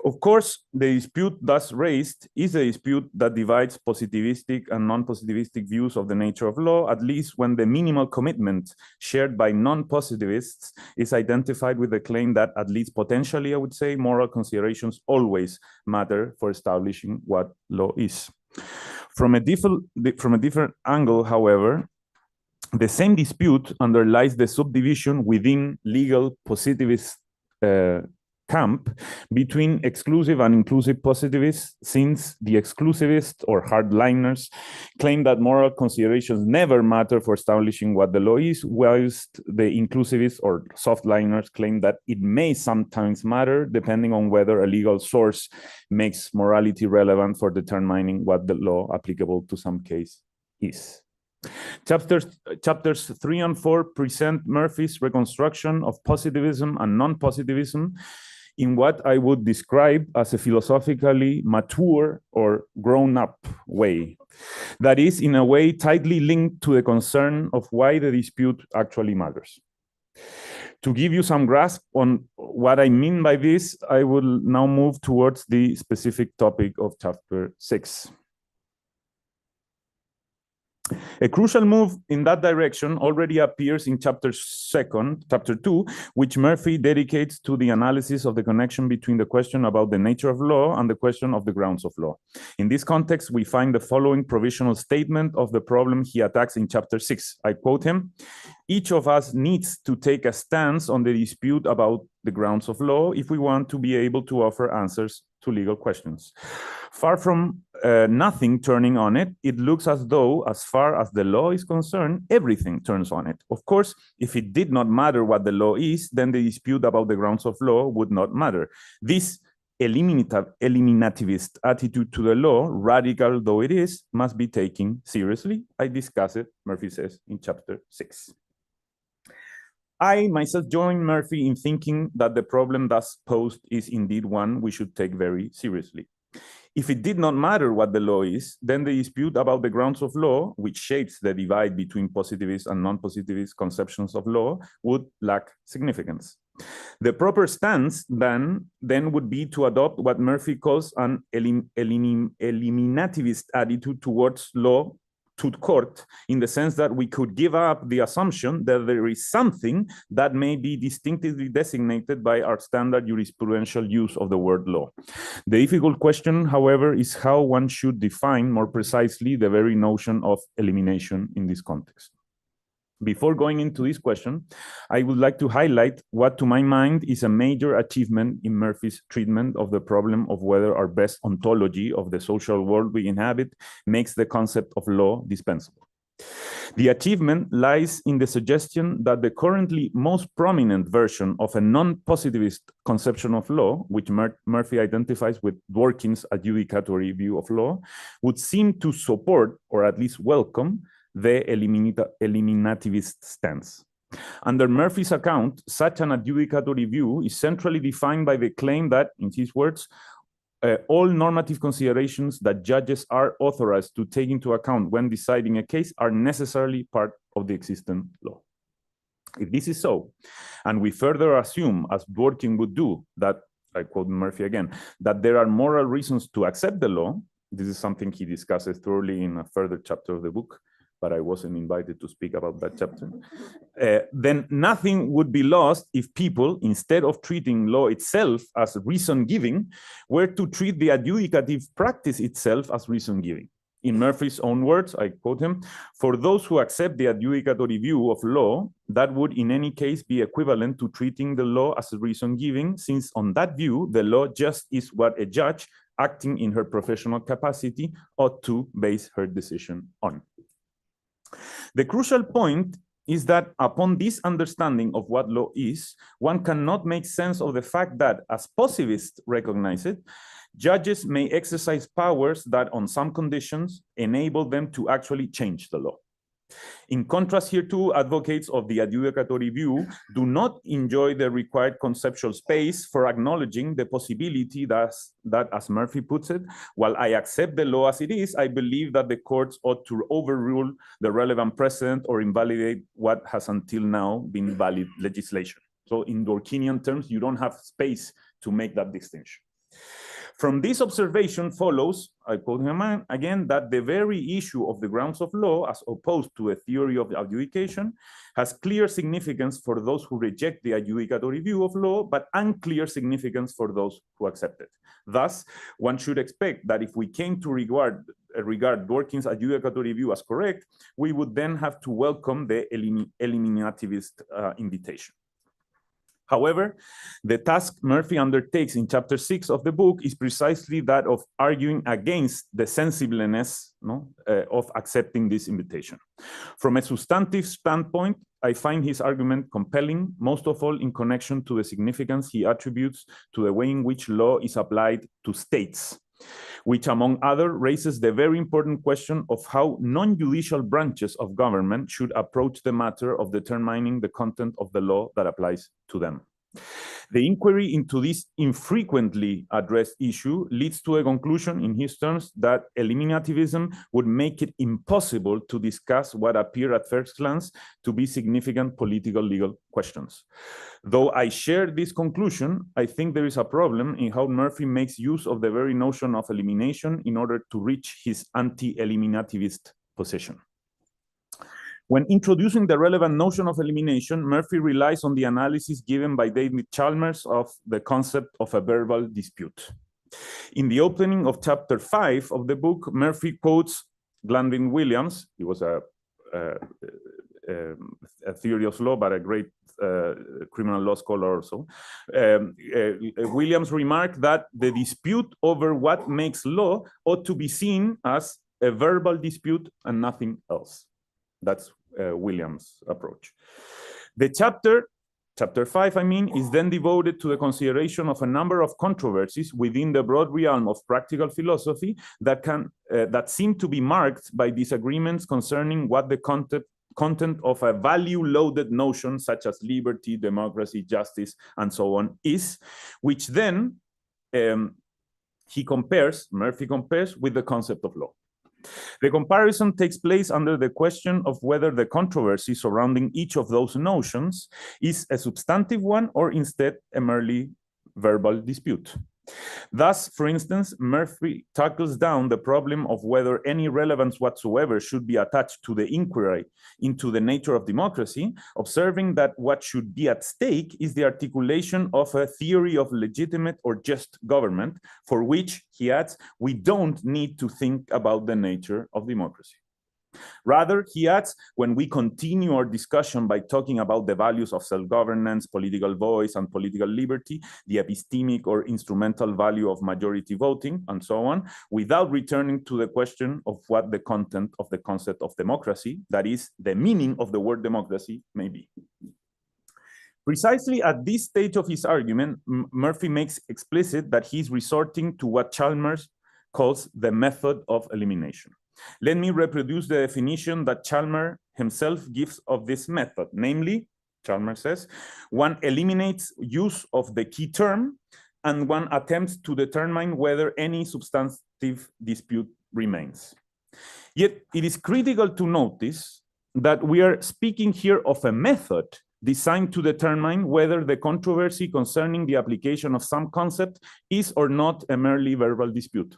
Of course, the dispute thus raised is a dispute that divides positivistic and non-positivistic views of the nature of law, at least when the minimal commitment shared by non-positivists is identified with the claim that, at least potentially, I would say, moral considerations always matter for establishing what law is. From a different angle, however, the same dispute underlies the subdivision within legal positivist camp between exclusive and inclusive positivists, since the exclusivists or hardliners claim that moral considerations never matter for establishing what the law is, whilst the inclusivists or softliners claim that it may sometimes matter depending on whether a legal source makes morality relevant for determining what the law applicable to some case is. Chapters 3 and 4 present Murphy's reconstruction of positivism and non-positivism in what I would describe as a philosophically mature or grown-up way. That is, in a way, tightly linked to the concern of why the dispute actually matters. To give you some grasp on what I mean by this, I will now move towards the specific topic of chapter 6. A crucial move in that direction already appears in chapter 2, which Murphy dedicates to the analysis of the connection between the question about the nature of law and the question of the grounds of law. In this context, we find the following provisional statement of the problem he attacks in chapter 6. I quote him: "Each of us needs to take a stance on the dispute about the grounds of law if we want to be able to offer answers to legal questions. Far from nothing turning on it, it looks as though, as far as the law is concerned, everything turns on it. Of course, if it did not matter what the law is, then the dispute about the grounds of law would not matter. This eliminativist attitude to the law, radical though it is, must be taken seriously. I discuss it," Murphy says in chapter 6. I myself join Murphy in thinking that the problem thus posed is indeed one we should take very seriously. If it did not matter what the law is, then the dispute about the grounds of law, which shapes the divide between positivist and non-positivist conceptions of law, would lack significance. The proper stance then would be to adopt what Murphy calls an eliminativist attitude towards law to court, in the sense that we could give up the assumption that there is something that may be distinctively designated by our standard jurisprudential use of the word law. The difficult question, however, is how one should define more precisely the very notion of elimination in this context. Before going into this question, I would like to highlight what, to my mind, is a major achievement in Murphy's treatment of the problem of whether our best ontology of the social world we inhabit makes the concept of law dispensable. The achievement lies in the suggestion that the currently most prominent version of a non-positivist conception of law, which Murphy identifies with Dworkin's adjudicatory view of law, would seem to support, or at least welcome, the eliminativist stance. Under Murphy's account, such an adjudicatory view is centrally defined by the claim that, in his words, all normative considerations that judges are authorized to take into account when deciding a case are necessarily part of the existing law. If this is so, and we further assume, as Dworkin would do, that, I quote Murphy again, that there are moral reasons to accept the law, this is something he discusses thoroughly in a further chapter of the book, but I wasn't invited to speak about that chapter, then nothing would be lost if people, instead of treating law itself as reason-giving, were to treat the adjudicative practice itself as reason-giving. In Murphy's own words, I quote him, "For those who accept the adjudicatory view of law, that would in any case be equivalent to treating the law as reason-giving, since on that view, the law just is what a judge, acting in her professional capacity, ought to base her decision on." The crucial point is that upon this understanding of what law is, one cannot make sense of the fact that, as positivists recognize it, judges may exercise powers that, on some conditions, enable them to actually change the law. In contrast hereto, advocates of the adjudicatory view do not enjoy the required conceptual space for acknowledging the possibility that, as Murphy puts it, while I accept the law as it is, I believe that the courts ought to overrule the relevant precedent or invalidate what has until now been valid legislation. So in Dworkinian terms, you don't have space to make that distinction. From this observation follows, I quote him again, that the very issue of the grounds of law, as opposed to a theory of adjudication, has clear significance for those who reject the adjudicatory view of law, but unclear significance for those who accept it. Thus, one should expect that if we came to regard Dworkin's adjudicatory view as correct, we would then have to welcome the eliminativist invitation. However, the task Murphy undertakes in chapter 6 of the book is precisely that of arguing against the sensibleness of accepting this invitation. From a substantive standpoint, I find his argument compelling, most of all in connection to the significance he attributes to the way in which law is applied to states, which among other raises the very important question of how non-judicial branches of government should approach the matter of determining the content of the law that applies to them. The inquiry into this infrequently addressed issue leads to a conclusion in his terms that eliminativism would make it impossible to discuss what appear at first glance to be significant political legal questions. Though I share this conclusion, I think there is a problem in how Murphy makes use of the very notion of elimination in order to reach his anti-eliminativist position. When introducing the relevant notion of elimination, Murphy relies on the analysis given by David Chalmers of the concept of a verbal dispute. In the opening of chapter 5 of the book, Murphy quotes Glanville Williams. He was a theory of law, but a great criminal law scholar also. Williams remarked that the dispute over what makes law ought to be seen as a verbal dispute and nothing else. That's Williams' approach. The chapter 5, is then devoted to the consideration of a number of controversies within the broad realm of practical philosophy that seem to be marked by disagreements concerning what the content of a value-loaded notion such as liberty, democracy, justice, and so on is, which then Murphy compares with the concept of law. The comparison takes place under the question of whether the controversy surrounding each of those notions is a substantive one or instead a merely verbal dispute. Thus, for instance, Murphy tackles down the problem of whether any relevance whatsoever should be attached to the inquiry into the nature of democracy, observing that what should be at stake is the articulation of a theory of legitimate or just government, for which, he adds, we don't need to think about the nature of democracy. Rather, he adds, when we continue our discussion by talking about the values of self-governance, political voice, and political liberty, the epistemic or instrumental value of majority voting, and so on, without returning to the question of what the content of the concept of democracy, that is, the meaning of the word democracy, may be. Precisely at this stage of his argument, Murphy makes explicit that he's resorting to what Chalmers calls the method of elimination. Let me reproduce the definition that Chalmers himself gives of this method. Namely, Chalmers says, one eliminates use of the key term and one attempts to determine whether any substantive dispute remains. Yet it is critical to notice that we are speaking here of a method designed to determine whether the controversy concerning the application of some concept is or not a merely verbal dispute.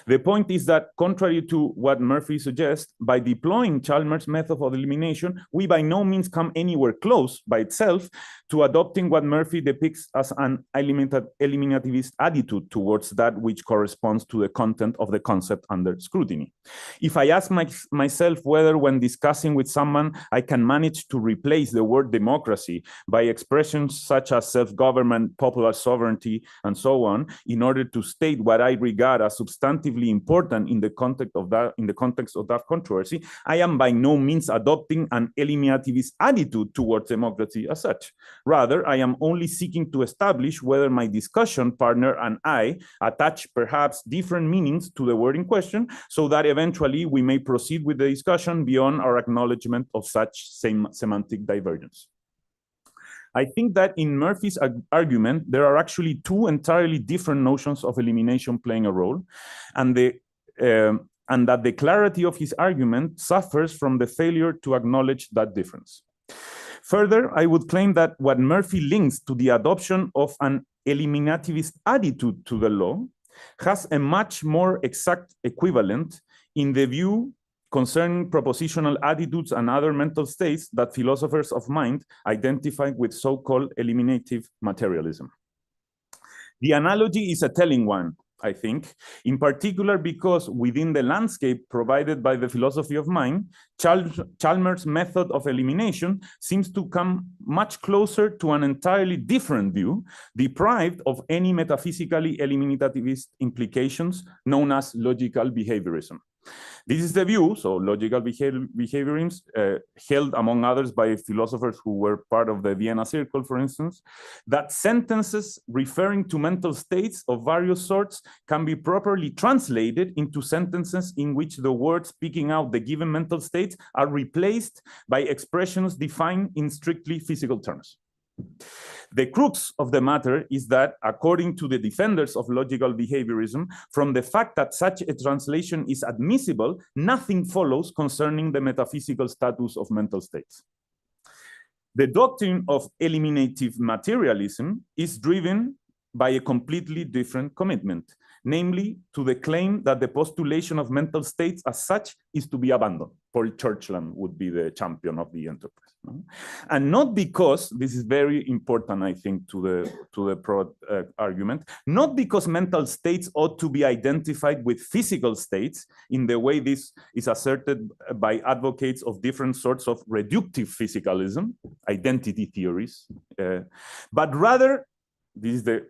The point is that, contrary to what Murphy suggests, by deploying Chalmers' method of elimination, we by no means come anywhere close by itself to adopting what Murphy depicts as an eliminativist attitude towards that which corresponds to the content of the concept under scrutiny. If I ask myself whether when discussing with someone I can manage to replace the word democracy by expressions such as self-government, popular sovereignty, and so on, in order to state what I regard as substantively important in the context of that controversy, I am by no means adopting an eliminativist attitude towards democracy as such. Rather, I am only seeking to establish whether my discussion partner and I attach perhaps different meanings to the word in question, so that eventually we may proceed with the discussion beyond our acknowledgement of such semantic divergence. I think that in Murphy's argument, there are actually two entirely different notions of elimination playing a role, and that the clarity of his argument suffers from the failure to acknowledge that difference. Further, I would claim that what Murphy links to the adoption of an eliminativist attitude to the law has a much more exact equivalent in the view concerning propositional attitudes and other mental states that philosophers of mind identify with so-called eliminative materialism. The analogy is a telling one. I think, in particular because within the landscape provided by the philosophy of mind, Chalmers' method of elimination seems to come much closer to an entirely different view, deprived of any metaphysically eliminativist implications, known as logical behaviorism. This is the view, so logical behaviorism, held among others by philosophers who were part of the Vienna Circle, for instance, that sentences referring to mental states of various sorts can be properly translated into sentences in which the words speaking out the given mental states are replaced by expressions defined in strictly physical terms. The crux of the matter is that, according to the defenders of logical behaviorism, from the fact that such a translation is admissible, nothing follows concerning the metaphysical status of mental states. The doctrine of eliminative materialism is driven by a completely different commitment, namely to the claim that the postulation of mental states as such is to be abandoned. Paul Churchland would be the champion of the enterprise. No? And not because, this is very important, I think, to the argument, not because mental states ought to be identified with physical states in the way this is asserted by advocates of different sorts of reductive physicalism, identity theories, but rather, this is the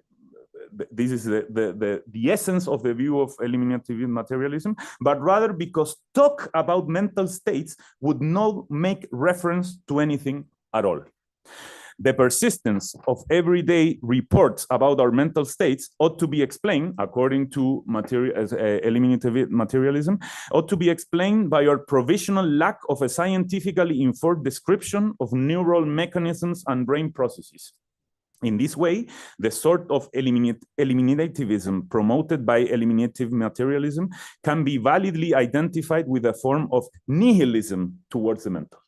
essence of the view of eliminative materialism, but rather because talk about mental states would not make reference to anything at all. The persistence of everyday reports about our mental states ought to be explained, according to eliminative materialism, ought to be explained by our provisional lack of a scientifically informed description of neural mechanisms and brain processes. In this way, the sort of eliminativism promoted by eliminative materialism can be validly identified with a form of nihilism towards the mental.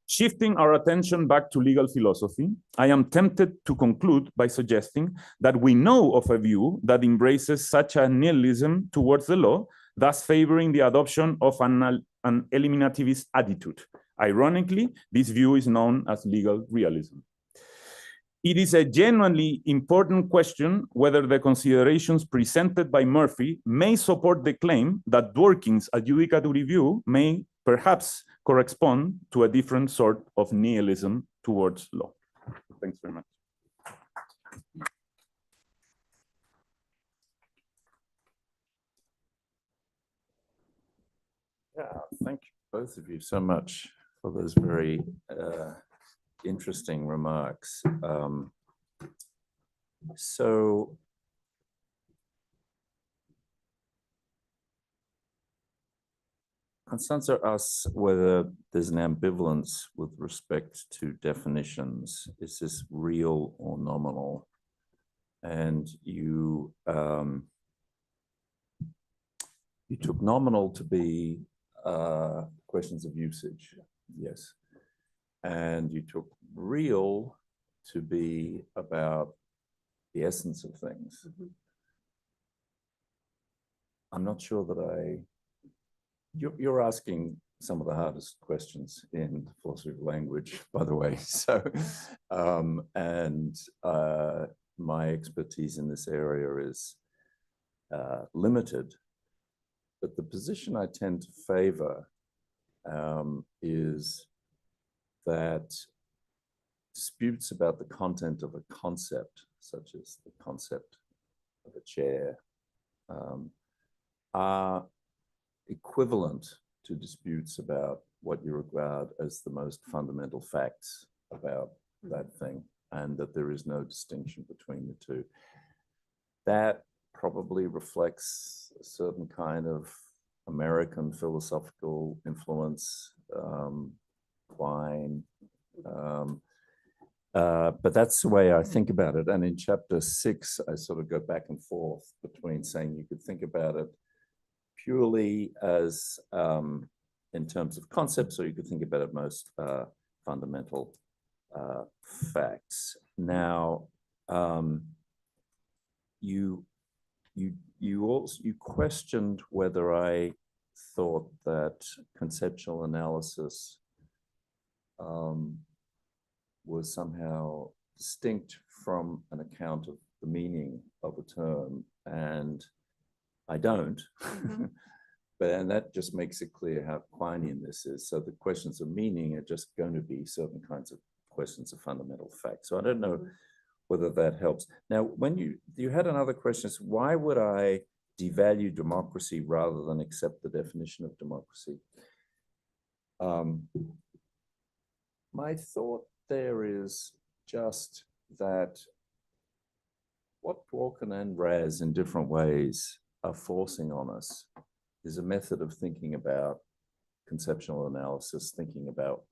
Shifting our attention back to legal philosophy, I am tempted to conclude by suggesting that we know of a view that embraces such a nihilism towards the law, thus favoring the adoption of an eliminativist attitude. Ironically, this view is known as legal realism. It is a genuinely important question whether the considerations presented by Murphy may support the claim that Dworkin's adjudicatory view may perhaps correspond to a different sort of nihilism towards law. Thanks very much. Yeah, thank you, both of you, so much for those very interesting remarks. So Constanza asks whether there's an ambivalence with respect to definitions. Is this real or nominal? And you took nominal to be questions of usage, yes. And you took real to be about the essence of things. Mm-hmm. I'm not sure that you're asking some of the hardest questions in philosophy of language, by the way. So, my expertise in this area is limited, but the position I tend to favor is that disputes about the content of a concept, such as the concept of a chair, are equivalent to disputes about what you regard as the most fundamental facts about that thing, and that there is no distinction between the two. That probably reflects a certain kind of American philosophical influence, Klein, but that's the way I think about it. And in chapter 6, I sort of go back and forth between saying you could think about it purely as in terms of concepts, or you could think about it most fundamental facts. Now, you questioned whether I thought that conceptual analysis was somehow distinct from an account of the meaning of a term, and I don't. And that just makes it clear how Quinean this is. So the questions of meaning are just going to be certain kinds of questions of fundamental fact. So I don't know whether that helps. Now, when you had another question, is why would I devalue democracy rather than accept the definition of democracy? My thought there is just that what Dworkin and Raz in different ways are forcing on us is a method of thinking about conceptual analysis, thinking about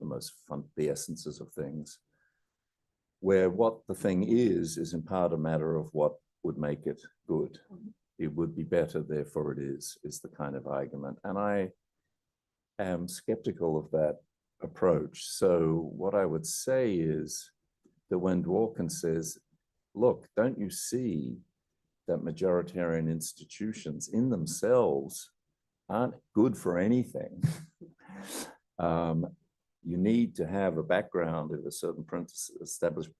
the essences of things, where what the thing is in part a matter of what would make it good. It would be better, therefore it is the kind of argument. And I am skeptical of that approach. So what I would say is that when Dworkin says, look, don't you see that majoritarian institutions in themselves aren't good for anything? You need to have a background of a certain established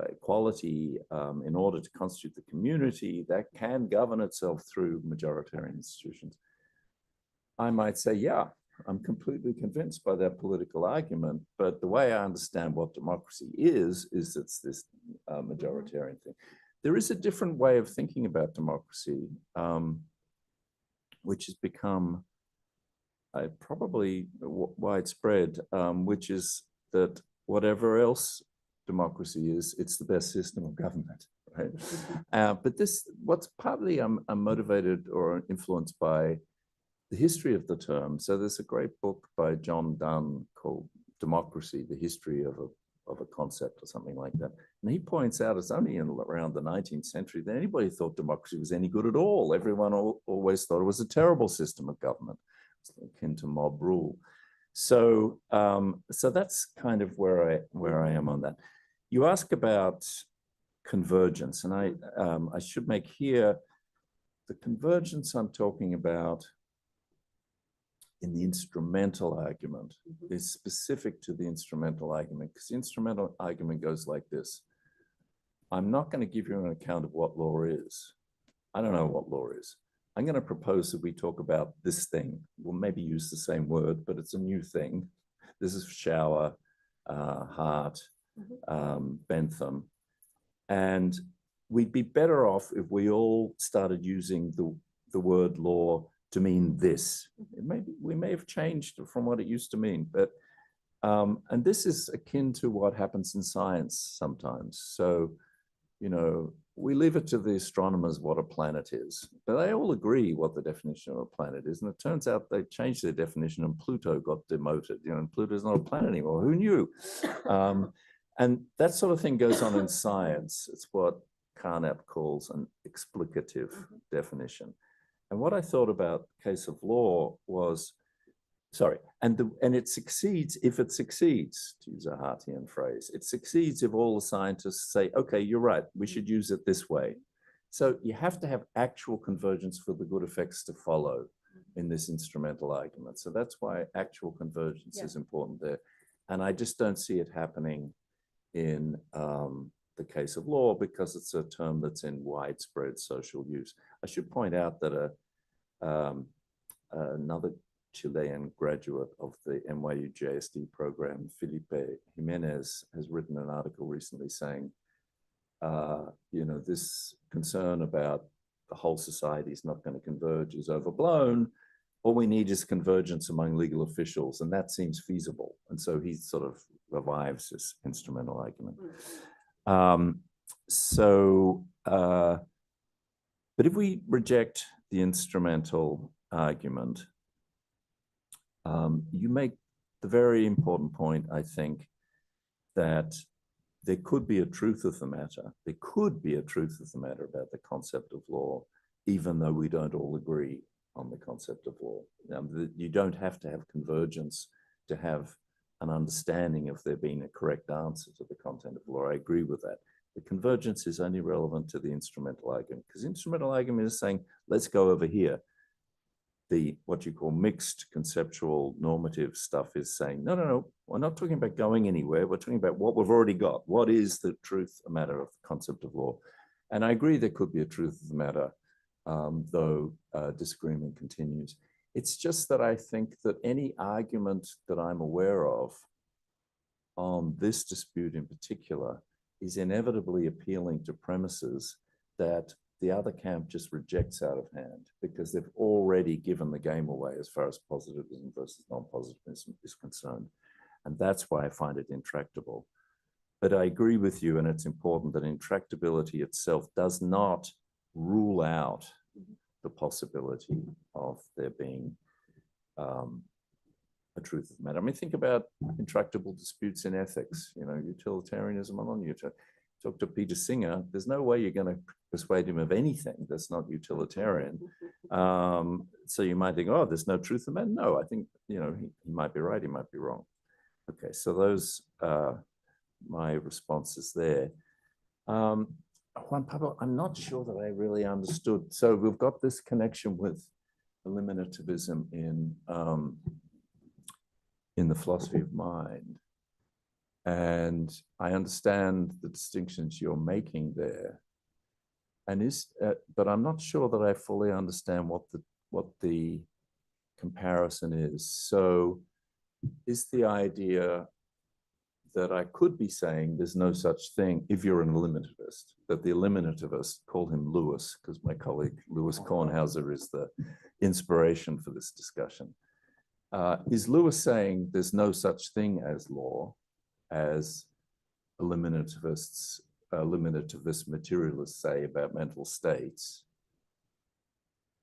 equality in order to constitute the community that can govern itself through majoritarian institutions. I might say, yeah, I'm completely convinced by that political argument, but the way I understand what democracy is it's this majoritarian thing. There is a different way of thinking about democracy, which has become probably widespread, which is that whatever else democracy is, it's the best system of government, right? But what's partly I'm motivated or influenced by the history of the term. So there's a great book by John Donne called Democracy, the History of a Concept or something like that. And he points out it's only around the 19th century that anybody thought democracy was any good at all. Everyone always thought it was a terrible system of government. It's akin to mob rule. So that's kind of where I am on that. You ask about convergence, and I should make here the convergence I'm talking about in the instrumental argument is specific to the instrumental argument, because the instrumental argument goes like this. I'm not going to give you an account of what law is. I don't know what law is. I'm going to propose that we talk about this thing. We'll maybe use the same word, but it's a new thing. This is shower, Hart, Bentham. And we'd be better off if we all started using the word law to mean this. We may have changed from what it used to mean, but and this is akin to what happens in science sometimes. So, we leave it to the astronomers what a planet is, but they all agree what the definition of a planet is. And it turns out they changed their definition and Pluto got demoted, and Pluto's not a planet anymore. Who knew? And that sort of thing goes on in science. It's what Carnap calls an explicative definition. And what I thought about the case of law was, and it succeeds if it succeeds, to use a Hartian phrase. It succeeds if all the scientists say, okay, you're right, we should use it this way. So you have to have actual convergence for the good effects to follow in this instrumental argument. So that's why actual convergence is important there. And I just don't see it happening in the case of law, because it's a term that's in widespread social use. I should point out that another Chilean graduate of the NYU JSD program, Felipe Jimenez, has written an article recently saying, this concern about the whole society is not going to converge is overblown. All we need is convergence among legal officials, and that seems feasible. And so he sort of revives this instrumental argument. But if we reject the instrumental argument, you make the very important point, I think, that there could be a truth of the matter. There could be a truth of the matter about the concept of law, even though we don't all agree on the concept of law. You don't have to have convergence to have an understanding of there being a correct answer to the content of law. I agree with that. The convergence is only relevant to the instrumental argument, because instrumental argument is saying, let's go over here. What you call mixed conceptual normative stuff is saying, no, we're not talking about going anywhere. We're talking about what we've already got. What is the truth, a matter of the concept of law? And I agree there could be a truth of the matter, though disagreement continues. It's just that I think that any argument that I'm aware of on this dispute in particular is inevitably appealing to premises that the other camp just rejects out of hand, because they've already given the game away as far as positivism versus non-positivism is concerned. And that's why I find it intractable. But I agree with you, and it's important that intractability itself does not rule out the possibility of there being a truth of the matter. I mean, think about intractable disputes in ethics, you know, utilitarianism or non-utilitarian. Talk to Peter Singer, there's no way you're going to persuade him of anything that's not utilitarian. So you might think, oh, there's no truth in that. No, I think, you know, he might be right, he might be wrong. Okay, so those are my responses there. Juan Pablo, I'm not sure that I really understood. So we've got this connection with eliminativism in the philosophy of mind. And I understand the distinctions you're making there. And but I'm not sure that I fully understand what the comparison is. So is the idea that I could be saying there's no such thing if you're an eliminativist, that the eliminativist, call him Lewis, because my colleague Lewis Kornhauser is the inspiration for this discussion. Is Lewis saying there's no such thing as law, as eliminativists, eliminativist materialists say about mental states?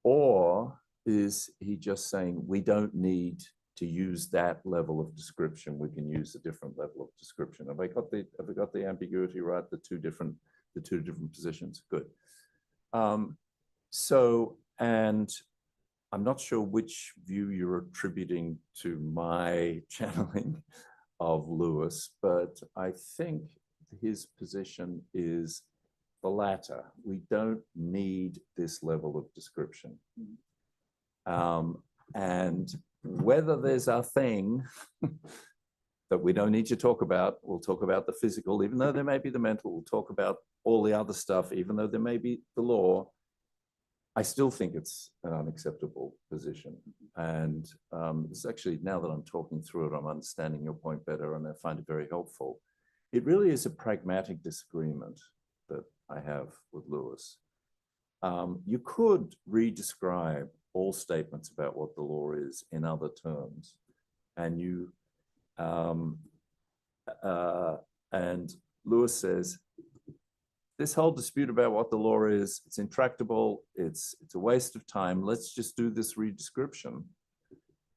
Or is he just saying we don't need to use that level of description, we can use a different level of description? Have I got the ambiguity right? The two different positions. Good. And I'm not sure which view you're attributing to my channeling of Lewis, but I think his position is the latter. We don't need this level of description. And whether there's a thing that we don't need to talk about, we'll talk about the physical, even though there may be the mental, we'll talk about all the other stuff, even though there may be the law. I still think it's an unacceptable position. And it's actually, now that I'm talking through it, I'm understanding your point better, and I find it very helpful. It really is a pragmatic disagreement that I have with Lewis. You could re-describe all statements about what the law is in other terms, and and Lewis says, this whole dispute about what the law is, it's intractable, it's a waste of time, let's just do this re-description.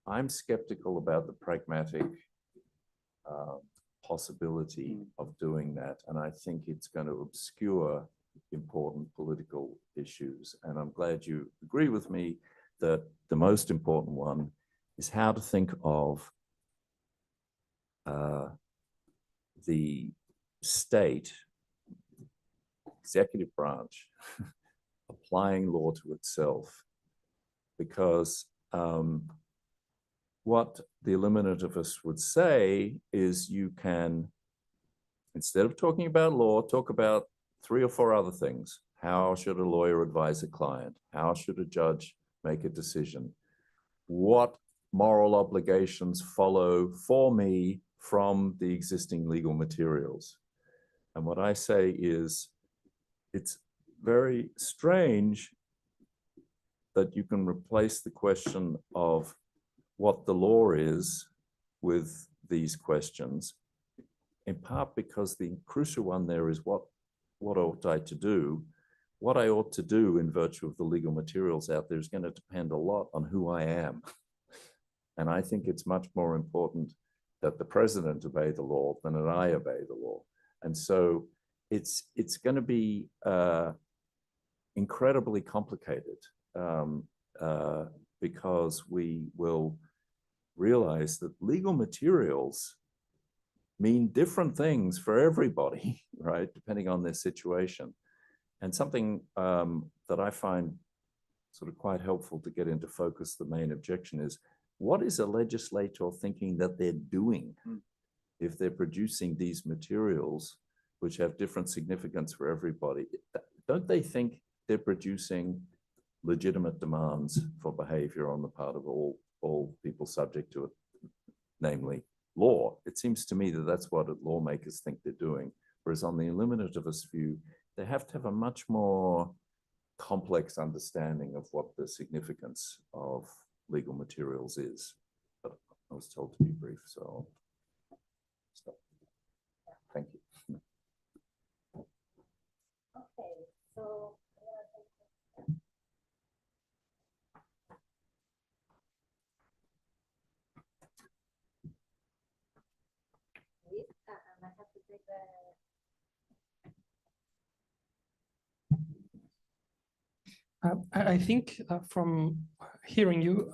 I'm skeptical about the pragmatic possibility of doing that, and I think it's going to obscure important political issues. And I'm glad you agree with me that the most important one is how to think of the state, executive branch, applying law to itself. Because what the eliminativist would say is you can, instead of talking about law, talk about 3 or 4 other things. How should a lawyer advise a client? How should a judge make a decision? What moral obligations follow for me from the existing legal materials? And what I say is, it's very strange that you can replace the question of what the law is with these questions, in part because the crucial one there is what ought I to do? What I ought to do in virtue of the legal materials out there is going to depend a lot on who I am. And I think it's much more important that the president obey the law than that I obey the law. And so it's going to be incredibly complicated because we will realize that legal materials mean different things for everybody, right, depending on their situation. And something that I find sort of quite helpful to get into focus, the main objection is, what is a legislator thinking that they're doing if they're producing these materials which have different significance for everybody? don't they think they're producing legitimate demands for behavior on the part of all people subject to it, namely law? It seems to me that that's what lawmakers think they're doing. Whereas on the eliminativist view, they have to have a much more complex understanding of what the significance of legal materials is. But I was told to be brief, so I'll stop. Thank you. Okay, so I have to take I think from hearing you,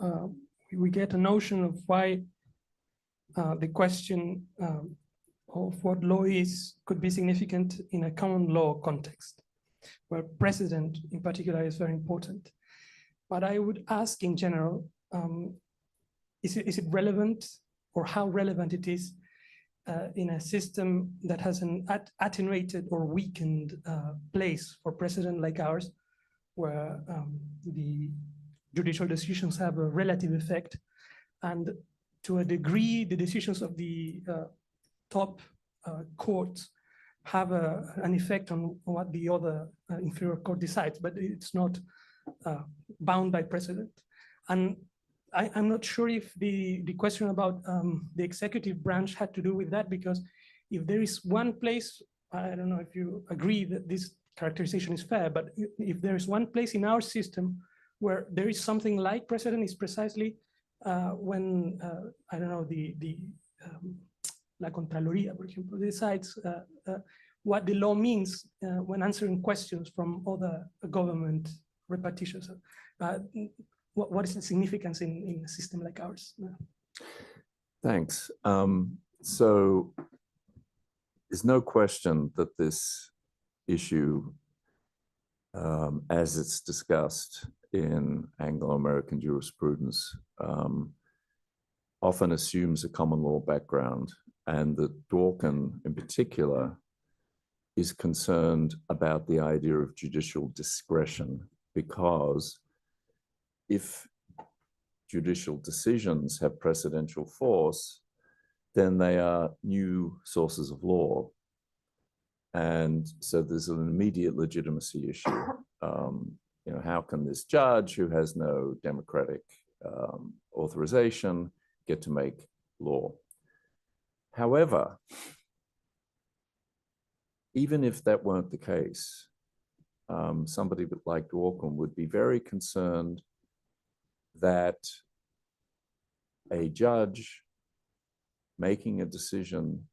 we get a notion of why the question of what law is could be significant in a common law context, where precedent in particular is very important. But I would ask in general, is it relevant, or how relevant it is in a system that has an attenuated or weakened place for precedent like ours, where the judicial decisions have a relative effect, and to a degree, the decisions of the top courts have an effect on what the other inferior court decides, but it's not bound by precedent. And I'm not sure if the question about the executive branch had to do with that, because if there is one place, I don't know if you agree that this characterization is fair, but if there is one place in our system where there is something like precedent, is precisely when, I don't know, La Contraloría, for example, decides what the law means when answering questions from other government repetitions. What is the significance in a system like ours? Thanks. So there's no question that this issue, as it's discussed in Anglo-American jurisprudence, often assumes a common law background, and that Dworkin in particular is concerned about the idea of judicial discretion, because if judicial decisions have precedential force, then they are new sources of law. And so there's an immediate legitimacy issue. You know, how can this judge, who has no democratic authorization, get to make law? However, even if that weren't the case, somebody like Dworkin would be very concerned that a judge making a decision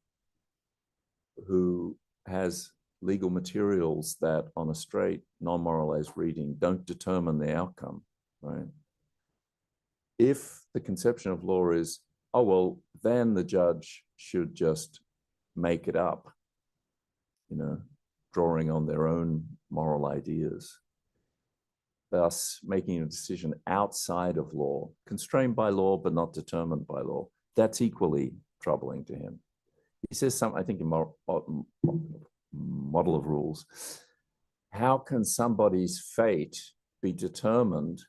who has legal materials that on a straight non-moralized reading don't determine the outcome, right? If the conception of law is, oh, well, then the judge should just make it up, you know, drawing on their own moral ideas, thus making a decision outside of law, constrained by law, but not determined by law. That's equally troubling to him. He says something, I think, in Model of Rules, how can somebody's fate be determined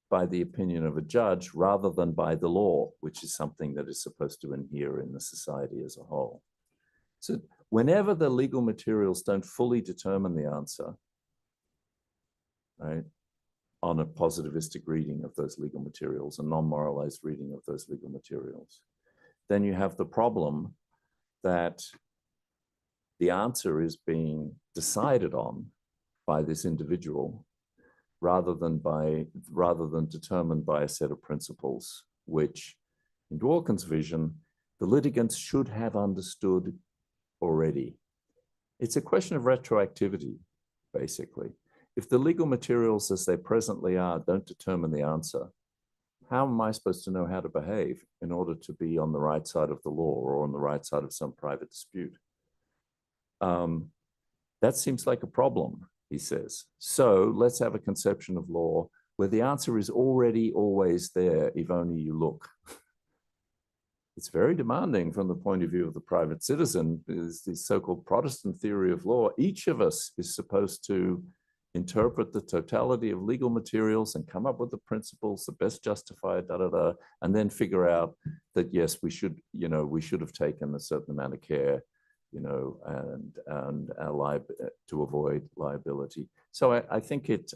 by the opinion of a judge rather than by the law, which is something that is supposed to inhere in the society as a whole? So whenever the legal materials don't fully determine the answer, right, on a positivistic reading of those legal materials, a non-moralized reading of those legal materials, then you have the problem that the answer is being decided on by this individual rather than determined by a set of principles, which in Dworkin's vision, the litigants should have understood already. It's a question of retroactivity, basically. If the legal materials as they presently are don't determine the answer, how am I supposed to know how to behave in order to be on the right side of the law or on the right side of some private dispute? That seems like a problem, he says. So let's have a conception of law where the answer is already always there, if only you look. it's very demanding from the point of view of the private citizen, is the so-called Protestant theory of law. Each of us is supposed to interpret the totality of legal materials and come up with the principles that best justify it, and then figure out that, yes, we should have taken a certain amount of care, and to avoid liability. So I think it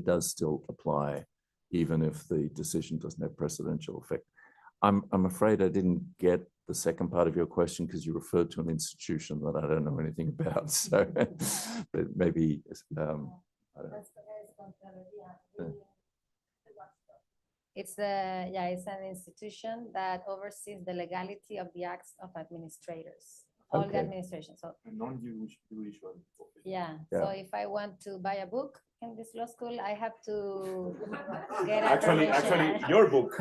does still apply, even if the decision doesn't have precedential effect. I'm afraid I didn't get the second part of your question because you referred to an institution that I don't know anything about. So but maybe I don't know. It's an institution that oversees the legality of the acts of administrators, all the Okay. administration. So Non-judicial. yeah. Yeah. So if I want to buy a book in this law school, I have to get a Actually, permission. your book.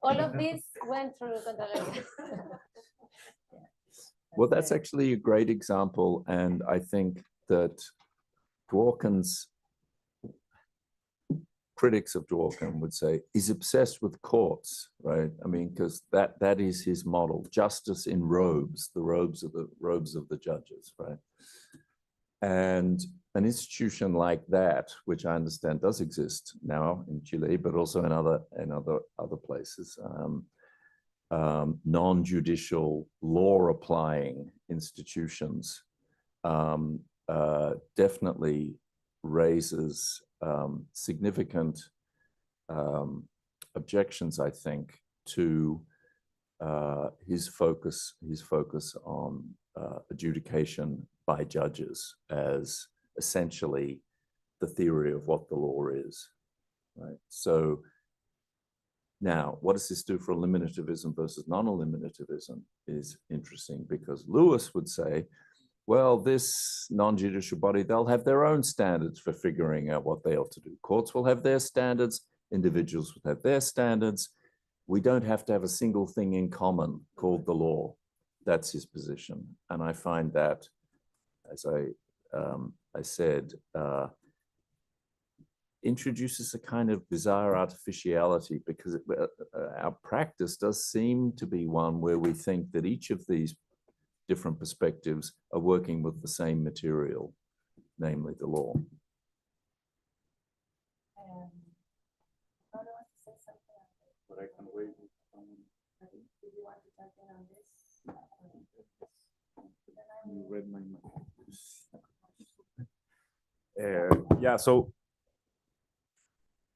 All of this went through Contraloría. Well, that's actually a great example. And I think that Dworkin's critics of Dworkin would say he's obsessed with courts, right? I mean, because that is his model, justice in robes, the robes of the judges, right? And an institution like that, which I understand does exist now in Chile, but also in other places, non-judicial law applying institutions, definitely raises significant objections, I think, to his focus on adjudication by judges as essentially the theory of what the law is, right? So now, what does this do for eliminativism versus non-eliminativism is interesting, because Lewis would say, well, this non-judicial body, they'll have their own standards for figuring out what they ought to do. Courts will have their standards, individuals will have their standards. We don't have to have a single thing in common called the law. That's his position. And I find that, as I said, introduces a kind of bizarre artificiality, because our practice does seem to be one where we think that each of these different perspectives are working with the same material, namely the law. But I can wait. You read my mind. Yeah, so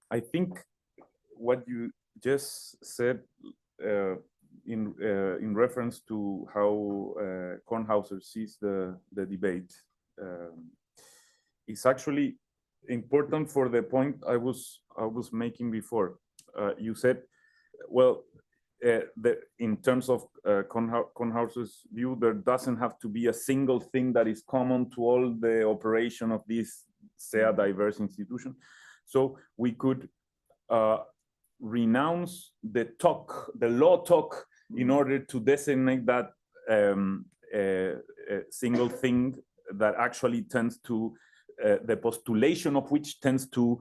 I think what you just said in reference to how Kornhauser sees the debate is actually important for the point I was making before. You said, well, in terms of Kornhauser's view, there doesn't have to be a single thing that is common to all the operation of this, say, a diverse institution. So we could renounce the law talk, in order to designate that single thing that actually tends to, the postulation of which tends to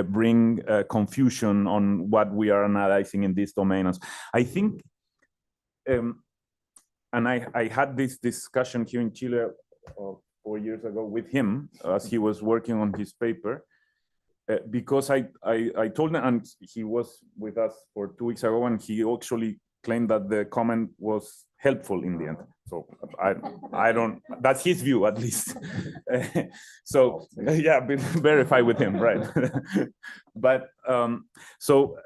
bring confusion on what we are analyzing in this domain. I think, and I had this discussion here in Chile 4 years ago with him as he was working on his paper, because I told him, and he was with us for 2 weeks ago, and he actually claimed that the comment was helpful in the end. So I don't, that's his view at least. So yeah, verify with him, right? But so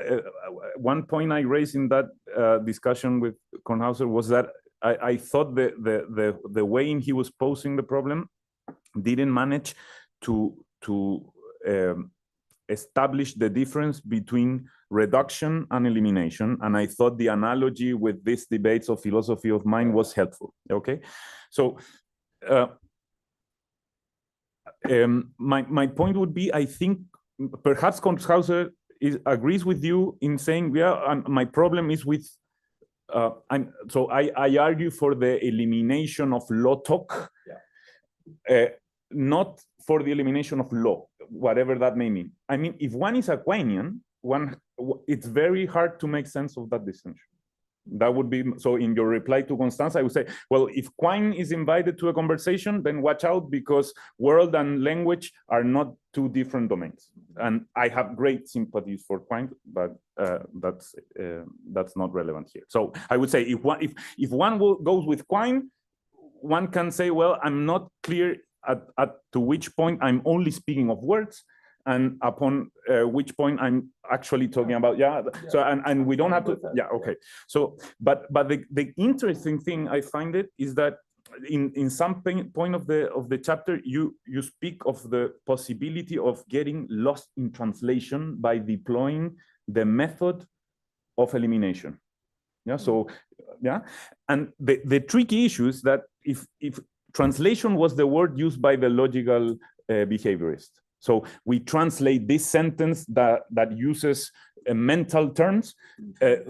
one point I raised in that discussion with Kornhauser was that I thought the way in he was posing the problem didn't manage to establish the difference between reduction and elimination, and I thought the analogy with these debates of philosophy of mind was helpful. Okay, so my point would be, I think perhaps Kornhauser agrees with you in saying, yeah, my problem is with so I argue for the elimination of law talk, not for the elimination of law, whatever that may mean. I mean, if one is Aquinian, it's very hard to make sense of that distinction. That would be, so in your reply to Constanza, I would say, well, if Quine is invited to a conversation, then watch out, because world and language are not two different domains. And I have great sympathies for Quine, but that's not relevant here. So I would say if one goes with Quine, one can say, well, I'm not clear to which point I'm only speaking of words, and upon which point I'm actually talking about, so and we don't have to, okay. So, but the interesting thing I find it is that in some point of the chapter, you speak of the possibility of getting lost in translation by deploying the method of elimination. So and the tricky issue is that if translation was the word used by the logical behaviorist. So we translate this sentence that uses mental terms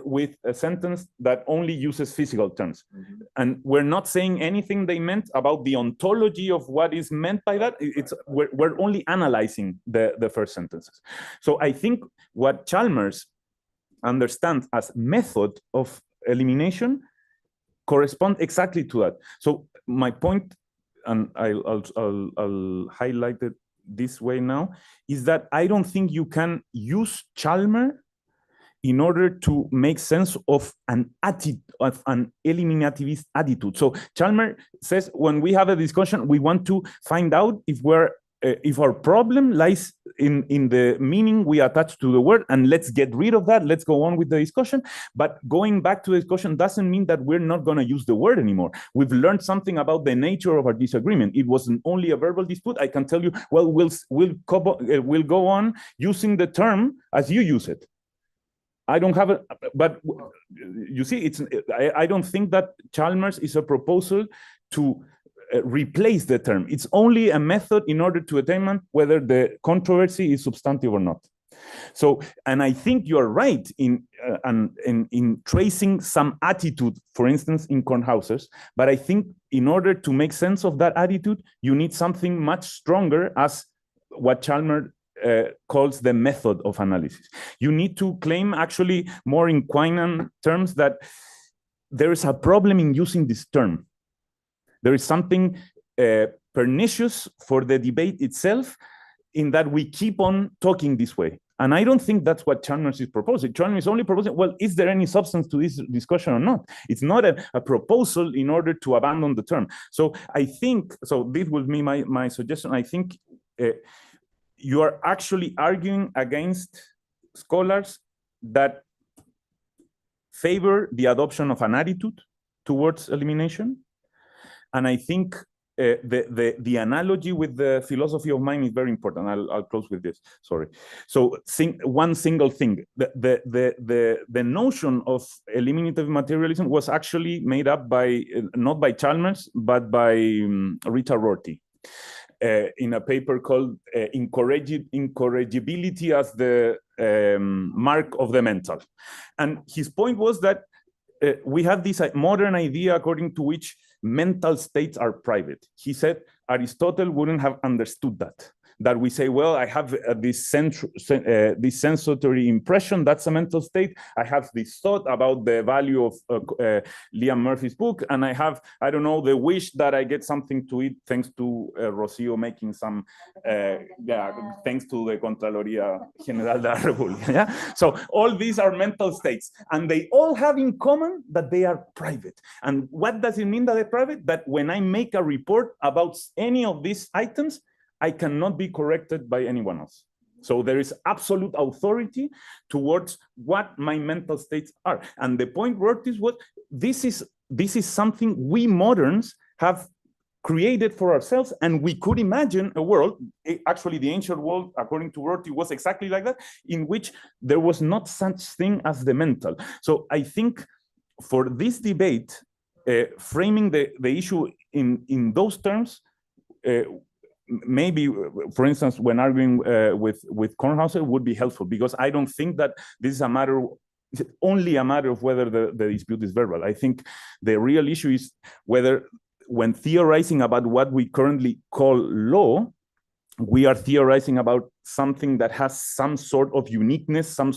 with a sentence that only uses physical terms. Mm-hmm. And we're not saying anything they meant about the ontology of what is meant by that. We're only analyzing the first sentences. So I think what Chalmers understands as method of elimination corresponds exactly to that. So my point, and I'll highlight it this way now, is that I don't think you can use Chalmers in order to make sense of an eliminativist attitude. So Chalmers says, when we have a discussion, we want to find out if our problem lies in the meaning we attach to the word, and let's get rid of that. Let's go on with the discussion. But going back to the discussion doesn't mean that we're not going to use the word anymore. We've learned something about the nature of our disagreement. It wasn't only a verbal dispute. I can tell you, well, we'll go on using the term as you use it. I don't have but you see, I don't think that Chalmers is a proposal to replace the term. It's only a method in order to determine whether the controversy is substantive or not. So, and I think you're right in tracing some attitude, for instance, in Kornhauser's, but I think in order to make sense of that attitude, you need something much stronger, as what Chalmers calls the method of analysis. You need to claim, actually more in Quinan terms, that there is a problem in using this term. There is something pernicious for the debate itself in that we keep on talking this way. And I don't think that's what Chalmers is proposing. Chalmers is only proposing, well, is there any substance to this discussion or not? It's not a proposal in order to abandon the term. So I think, so this would be my suggestion. I think you are actually arguing against scholars that favor the adoption of an attitude towards elimination. And I think the analogy with the philosophy of mind is very important. I'll close with this. Sorry. So one single thing. The notion of eliminative materialism was actually made up by not by Chalmers but by Richard Rorty in a paper called Incorrigibility as the Mark of the Mental. And his point was that we have this modern idea according to which mental states are private. He said Aristotle wouldn't have understood that we say, well, I have this sensory impression, that's a mental state. I have this thought about the value of Liam Murphy's book, and I have, I don't know, the wish that I get something to eat thanks to Rocío making some, thanks to the Contraloría General de la República. So all these are mental states, and they all have in common that they are private. And what does it mean that they're private? That when I make a report about any of these items, I cannot be corrected by anyone else. So there is absolute authority towards what my mental states are. And the point Rorty was, this is something we moderns have created for ourselves, and we could imagine a world, actually the ancient world, according to Rorty, was exactly like that, in which there was not such thing as the mental. So I think for this debate, framing the issue in those terms, maybe, for instance, when arguing with Kornhauser would be helpful, because I don't think that this is only a matter of whether the dispute is verbal. I think the real issue is whether, when theorizing about what we currently call law, we are theorizing about something that has some sort of uniqueness, some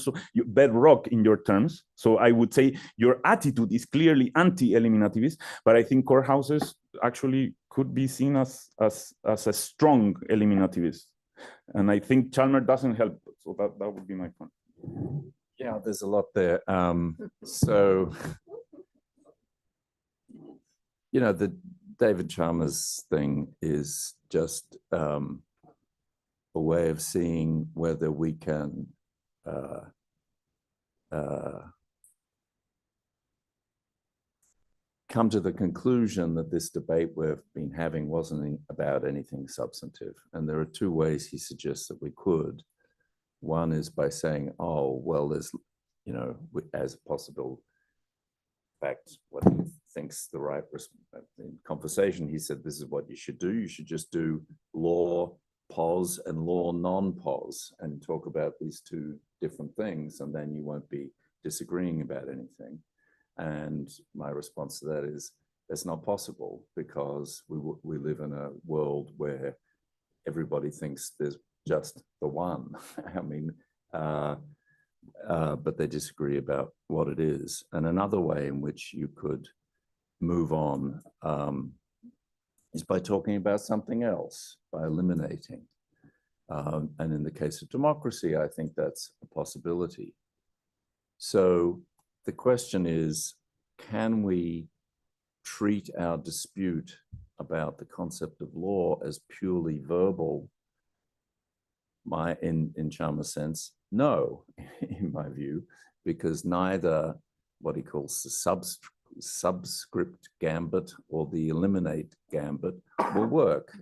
bedrock in your terms. So I would say your attitude is clearly anti-eliminativist, but I think core houses actually could be seen as a strong eliminativist. And I think Chalmers doesn't help. So that would be my point. Yeah, there's a lot there. So, you know, the David Chalmers thing is just a way of seeing whether we can come to the conclusion that this debate we've been having wasn't about anything substantive. And there are two ways he suggests that we could. One is by saying, oh, well, there's, you know, as a possible fact, what he thinks the right in conversation, he said, this is what you should do. You should just do law pos and law non-pos and talk about these two different things, and then you won't be disagreeing about anything. And my response to that is, that's not possible, because we live in a world where everybody thinks there's just the one. I mean, but they disagree about what it is. And another way in which you could move on is by talking about something else, by eliminating. And in the case of democracy, I think that's a possibility. So the question is, can we treat our dispute about the concept of law as purely verbal? In Chalmers' sense, no, in my view, because neither what he calls the subscript gambit or the eliminate gambit will work.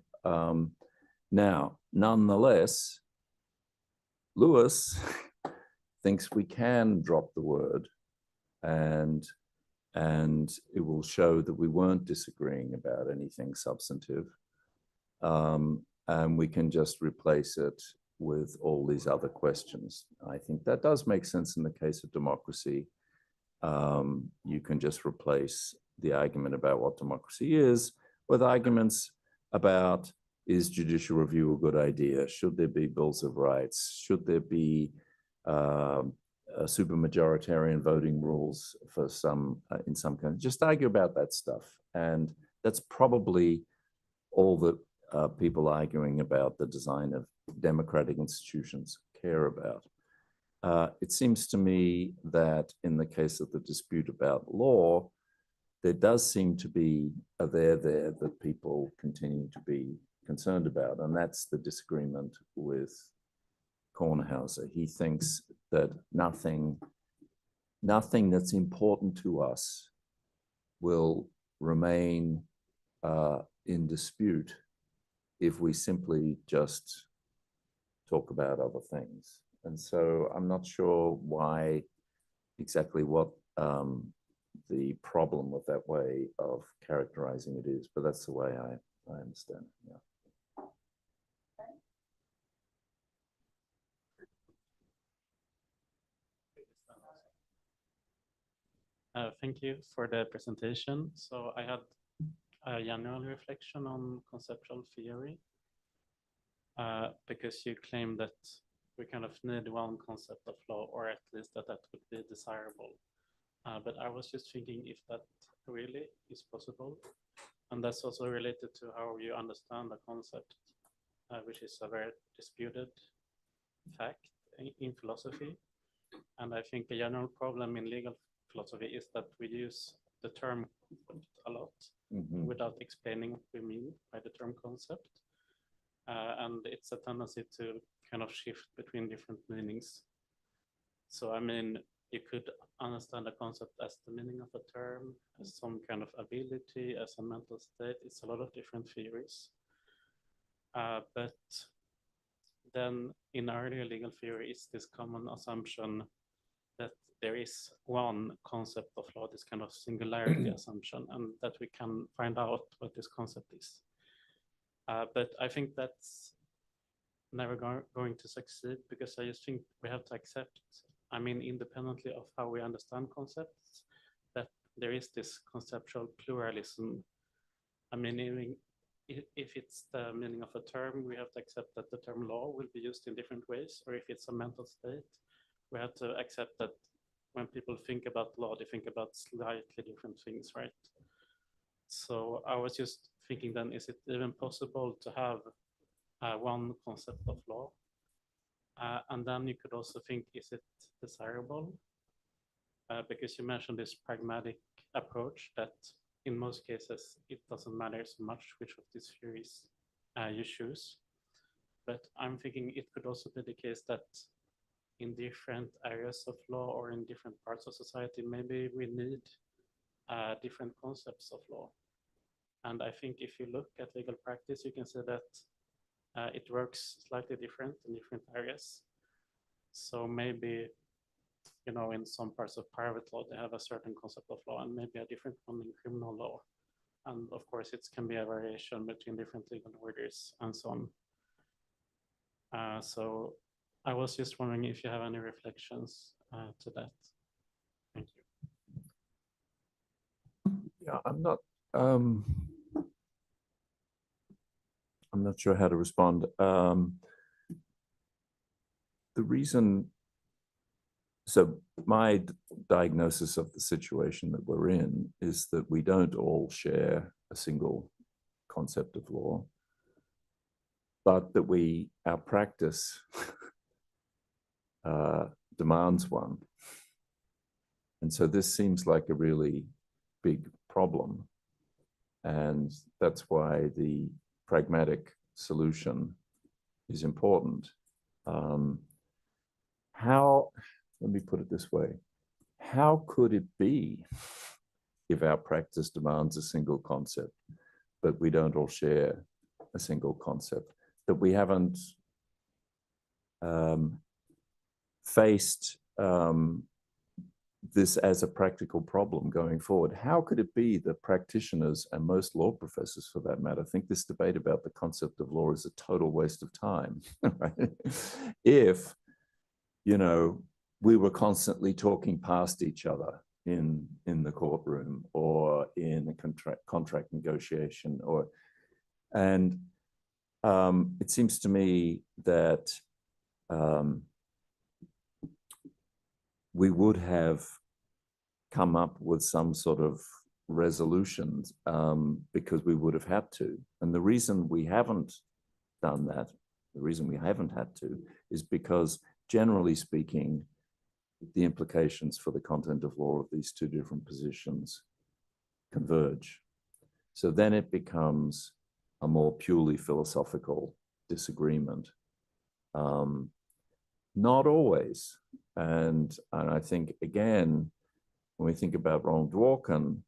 Now, nonetheless, Lewis thinks we can drop the word, and it will show that we weren't disagreeing about anything substantive, and we can just replace it with all these other questions. I think that does make sense in the case of democracy. You can just replace the argument about what democracy is with arguments about, is judicial review a good idea? Should there be bills of rights? Should there be supermajoritarian voting rules for some, in some countries? Just argue about that stuff. And that's probably all that people arguing about the design of democratic institutions care about. It seems to me that in the case of the dispute about law, there does seem to be a there that people continue to be concerned about, and that's the disagreement with Kornhauser. He thinks that nothing that's important to us will remain in dispute if we simply just talk about other things. And so I'm not sure why exactly what the problem with that way of characterizing it is, but that's the way I understand it. Yeah. Thank you for the presentation. So I had a general reflection on conceptual theory, because you claim that we kind of need one concept of law, or at least that would be desirable. But I was just thinking if that really is possible. And that's also related to how you understand the concept, which is a very disputed fact in philosophy. And I think a general problem in legal philosophy is that we use the term a lot without explaining what we mean by the term concept. And it's a tendency to kind of shift between different meanings. So, I mean, you could understand a concept as the meaning of a term, as some kind of ability, as a mental state. It's a lot of different theories. But then in earlier legal theory, it's this common assumption that there is one concept of law, this kind of singularity assumption, and that we can find out what this concept is. But I think that's never going to succeed, because I just think we have to accept, I mean, independently of how we understand concepts, that there is this conceptual pluralism. I mean, if it's the meaning of a term, we have to accept that the term law will be used in different ways, or if it's a mental state, we have to accept that when people think about law, they think about slightly different things, right? So I was just thinking then, is it even possible to have one concept of law? And then you could also think, is it desirable? Because you mentioned this pragmatic approach that in most cases, it doesn't matter so much which of these theories you choose. But I'm thinking it could also be the case that in different areas of law or in different parts of society, maybe we need different concepts of law. And I think if you look at legal practice, you can see that it works slightly different in different areas. So maybe, you know, in some parts of private law, they have a certain concept of law and maybe a different one in criminal law. And of course, it can be a variation between different legal orders and so on. So I was just wondering if you have any reflections to that. Thank you. Yeah, I'm not sure how to respond. The reason, so my diagnosis of the situation that we're in is that we don't all share a single concept of law, but that our practice demands one. And so this seems like a really big problem. And that's why the pragmatic solution is important. Let me put it this way, how could it be if our practice demands a single concept, but we don't all share a single concept, that we haven't faced this as a practical problem going forward? How could it be that practitioners, and most law professors for that matter, think this debate about the concept of law is a total waste of time, right? If, you know, we were constantly talking past each other in the courtroom or in a contract negotiation, and it seems to me that we would have come up with some sort of resolutions because we would have had to. And the reason we haven't done that, the reason we haven't had to, is because generally speaking, the implications for the content of law of these two different positions converge. So then it becomes a more purely philosophical disagreement. Not always. And I think, again, when we think about Ronald Dworkin,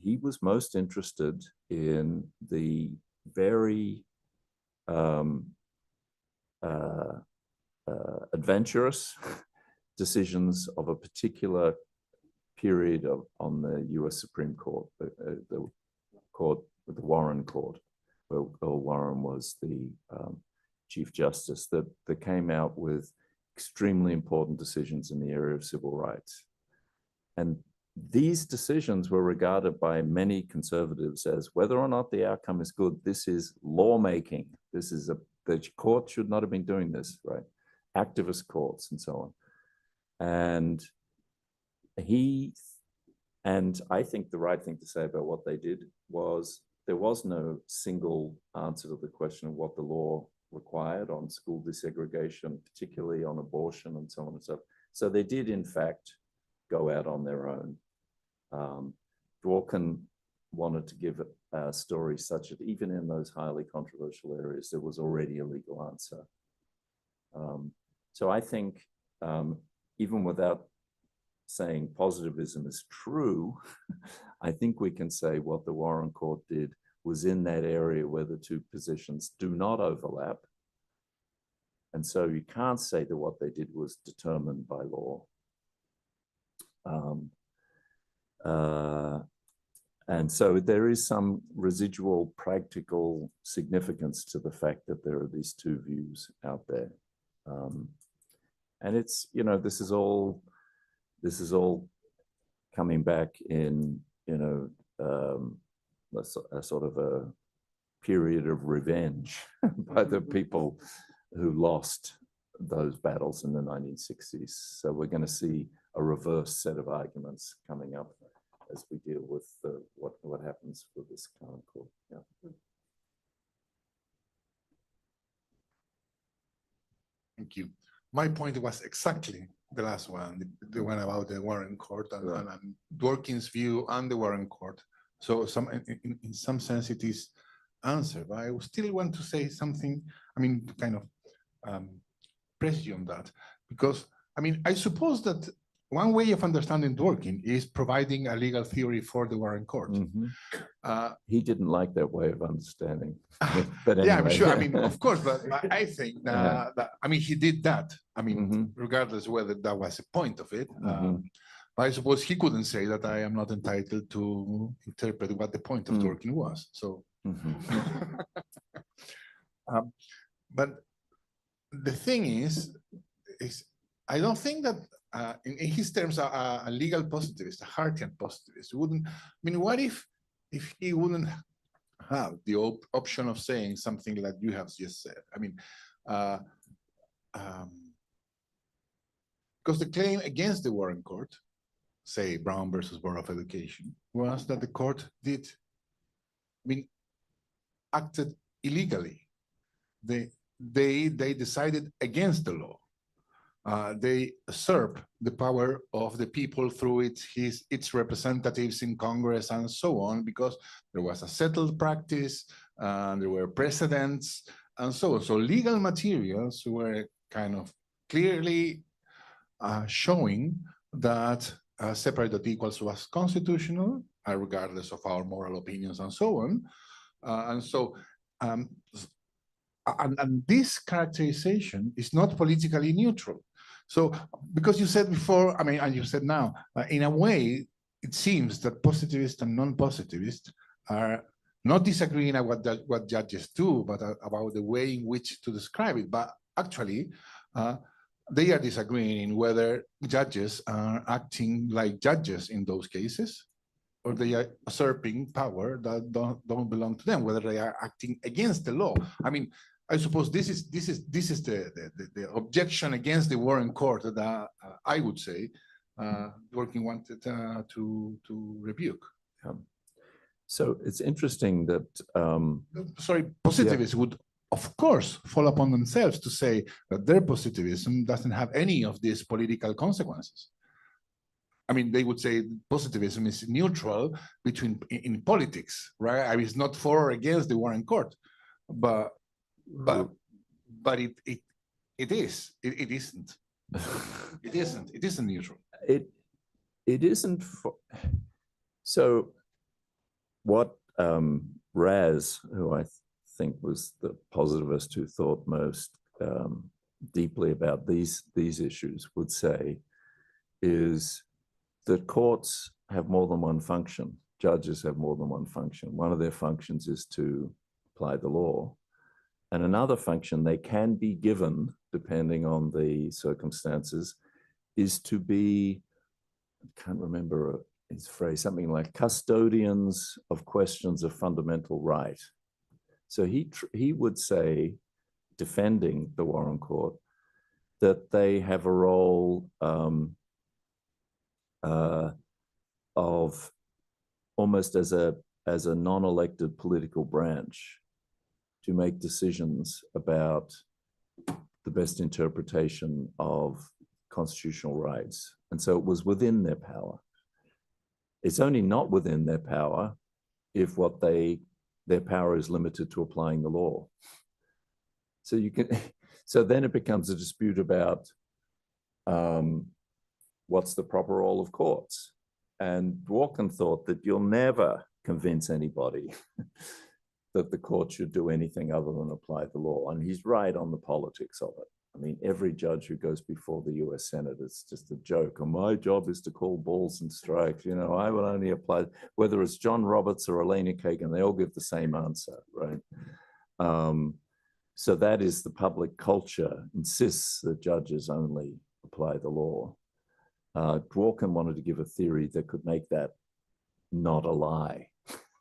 he was most interested in the very adventurous decisions of a particular period on the US Supreme Court, the Warren Court, where Earl Warren was the Chief Justice, that came out with extremely important decisions in the area of civil rights. And these decisions were regarded by many conservatives as whether or not the outcome is good, this is lawmaking. The court should not have been doing this, right? Activist courts and so on. And I think the right thing to say about what they did was there was no single answer to the question of what the law required on school desegregation, particularly on abortion and so on and so forth. So they did, in fact, go out on their own. Dworkin wanted to give a story such that even in those highly controversial areas, there was already a legal answer. So I think even without saying positivism is true, I think we can say what the Warren Court did was in that area where the two positions do not overlap. And so you can't say that what they did was determined by law. And so there is some residual practical significance to the fact that there are these two views out there. And it's, you know, this is all coming back in, you know, a sort of period of revenge by the people who lost those battles in the 1960s. So we're going to see a reverse set of arguments coming up as we deal with what happens with this current court. Yeah. Thank you. My point was exactly the last one, the one about the Warren Court and Dworkin's view on the Warren Court. So in some sense it is answered, but I still want to say something, I mean, kind of press you on that, because I mean, I suppose that one way of understanding Dworkin is providing a legal theory for the Warren Court. He didn't like that way of understanding. But anyway. Yeah, I'm sure. I mean, of course, but I think that, I mean, he did that. I mean, regardless whether that was the point of it. I suppose he couldn't say that I am not entitled to interpret what the point of Dworkin was. So, but the thing is I don't think that in his terms, a legal positivist, a Hartian positivist, wouldn't. I mean, what if he wouldn't have the option of saying something like you have just said? I mean, because the claim against the Warren Court, say Brown versus Board of Education, was that the court did, I mean, acted illegally. They decided against the law. They usurp the power of the people through its representatives in Congress and so on, because there was a settled practice, there were precedents, and so on. So legal materials were kind of clearly showing that separate equals was constitutional, regardless of our moral opinions and so on. And this characterization is not politically neutral. So, because you said before, I mean, and you said now, in a way, it seems that positivists and non-positivists are not disagreeing about what judges do, but about the way in which to describe it. But actually, they are disagreeing in whether judges are acting like judges in those cases, or they are usurping power that don't belong to them, whether they are acting against the law. I mean, I suppose this is the objection against the Warren Court that I would say Dworkin wanted to rebuke. So it's interesting that positivists would, of course, fall upon themselves to say that their positivism doesn't have any of these political consequences. I mean, they would say positivism is neutral in politics, right? I mean, it's not for or against the Warren Court, but it is. It isn't. It isn't. It isn't neutral. It isn't. So what Raz, who I think was the positivist who thought most deeply about these issues, would say is that courts have more than one function. Judges have more than one function. One of their functions is to apply the law. And another function they can be given, depending on the circumstances, is to be, I can't remember his phrase, something like custodians of questions of fundamental right. So he would say, defending the Warren Court, that they have a role of almost as a non-elected political branch to make decisions about the best interpretation of constitutional rights. And so it was within their power. It's only not within their power if their power is limited to applying the law. So then it becomes a dispute about what's the proper role of courts. And Dworkin thought that you'll never convince anybody that the court should do anything other than apply the law. And he's right on the politics of it. I mean, every judge who goes before the US Senate, it's just a joke. And my job is to call balls and strikes. You know, I will only apply, whether it's John Roberts or Elena Kagan, they all give the same answer, right? So that is the public culture insists that judges only apply the law. Dworkin wanted to give a theory that could make that not a lie.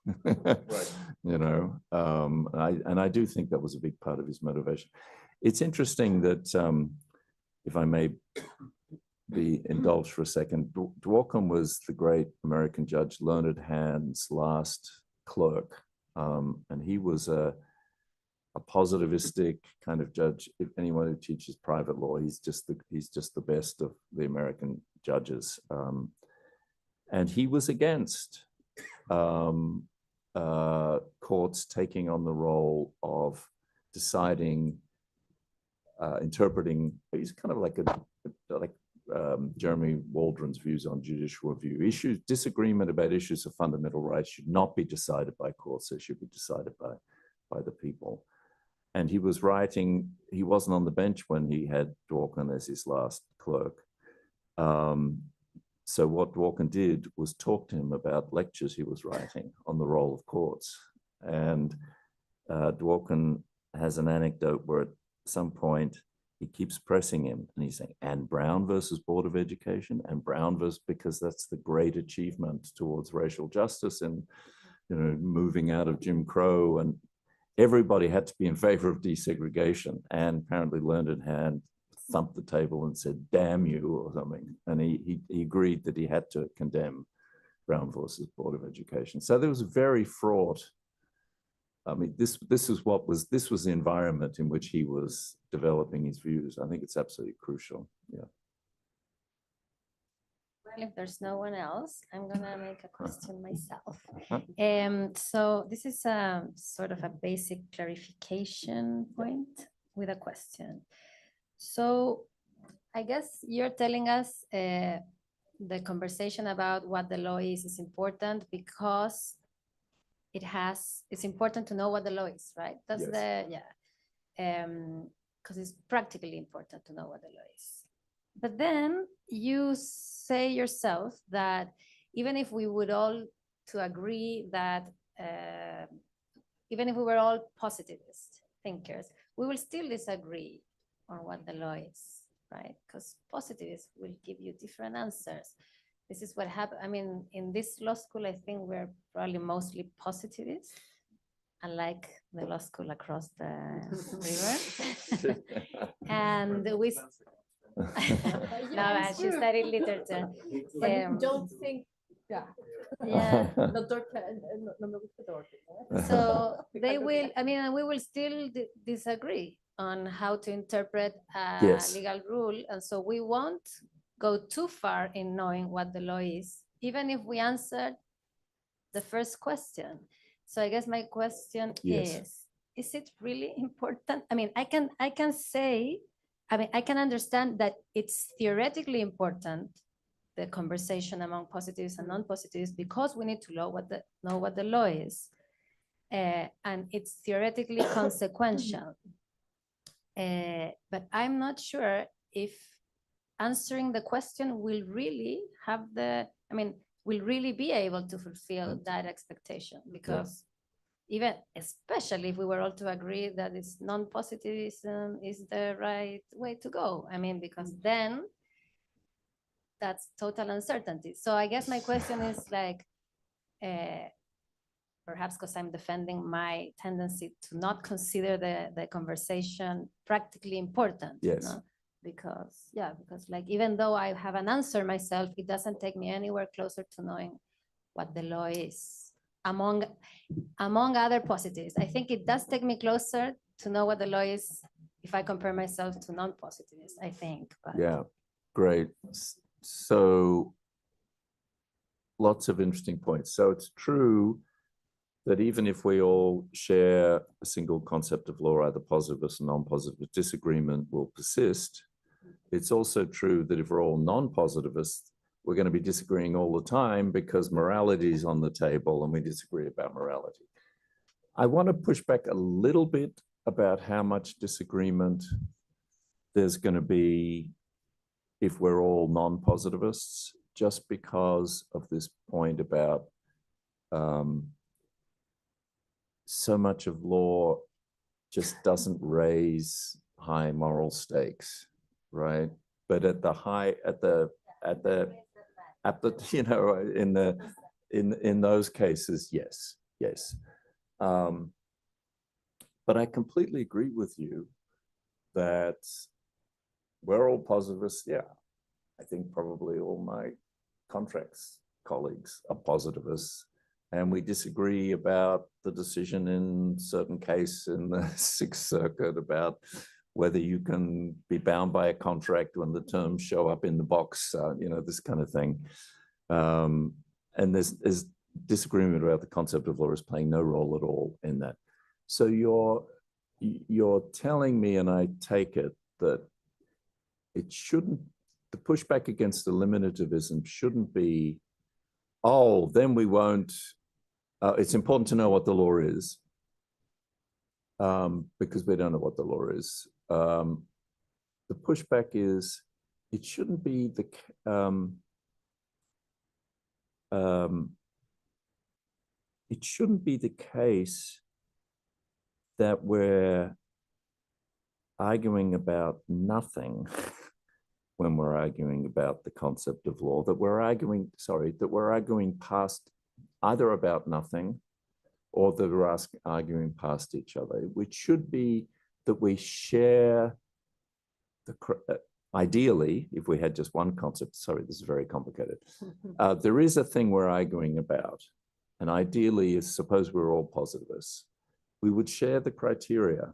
You know, and I do think that was a big part of his motivation. It's interesting that, if I may be indulged for a second, Dworkin was the great American judge Learned Hand's last clerk, and he was a positivistic kind of judge. If anyone who teaches private law, he's just the best of the American judges, and he was against courts taking on the role of deciding, interpreting. He's kind of like Jeremy Waldron's views on judicial review. Disagreement about issues of fundamental rights should not be decided by courts. They should be decided by the people. And he was writing, he wasn't on the bench when he had Dworkin as his last clerk. So what Dworkin did was talk to him about lectures he was writing on the role of courts. And Dworkin has an anecdote where at some point he keeps pressing him and he's saying, and Brown versus Board of Education, and Brown versus, because that's the great achievement towards racial justice and, you know, moving out of Jim Crow, and everybody had to be in favor of desegregation. And apparently Learned Hand thumped the table and said, damn you, or something. And he agreed that he had to condemn Brown versus Board of Education. So there was a very fraught, I mean, this was the environment in which he was developing his views. I think it's absolutely crucial. Yeah. Well, if there's no one else, I'm gonna make a question myself. So this is a sort of a basic clarification point with a question. So I guess you're telling us the conversation about what the law is important because it's important to know what the law is, right? That's because it's practically important to know what the law is. But then you say yourself that even if we would all to agree that, even if we were all positivist thinkers, we will still disagree on what the law is, right? Because positivists will give you different answers. This is what happened. I mean, in this law school, I think we're probably mostly positivists, unlike the law school across the river. And we, no, she studied literature. Don't think, yeah. So they will, I mean, we will still disagree on how to interpret a Yes. legal rule. And so we won't go too far in knowing what the law is, even if we answered the first question. So I guess my question is it really important? I mean, I can say, I mean, I can understand that it's theoretically important, the conversation among positivists and non-positivists, because we need to know what the law is. And it's theoretically consequential. But I'm not sure if answering the question will really have will really be able to fulfill that expectation, because even, especially if we were all to agree that it's non-positivism is the right way to go. I mean, because then that's total uncertainty. So I guess my question is like, perhaps because I'm defending my tendency to not consider the conversation practically important. Yes. No? Because like, even though I have an answer myself, it doesn't take me anywhere closer to knowing what the law is among other positives. I think it does take me closer to know what the law is if I compare myself to non-positivists, I think. But. Yeah, great. So lots of interesting points. So it's true that even if we all share a single concept of law, either positivist or non-positivist, disagreement will persist. It's also true that if we're all non-positivists, we're going to be disagreeing all the time because morality is on the table and we disagree about morality. I want to push back a little bit about how much disagreement there's going to be if we're all non-positivists, just because of this point about so much of law just doesn't raise high moral stakes, right? But at the you know, in those cases, yes. yes. But I completely agree with you that we're all positivists. Yeah, I think probably all my contracts colleagues are positivists, and we disagree about the decision in certain case in the Sixth Circuit about whether you can be bound by a contract when the terms show up in the box, you know, this kind of thing. And there's disagreement about the concept of law is playing no role at all in that. So you're telling me, and I take it, that it shouldn't, the pushback against eliminativism shouldn't be, oh, then we won't, it's important to know what the law is, because we don't know what the law is. The pushback is, it shouldn't be the, it shouldn't be the case that we're arguing about nothing when we're arguing about the concept of law, that we're arguing, that we're arguing past, either about nothing or that we're arguing past each other, which should be that we share the, ideally, if we had just one concept, sorry, this is very complicated. There is a thing we're arguing about, and ideally, suppose we're all positivists, we would share the criteria,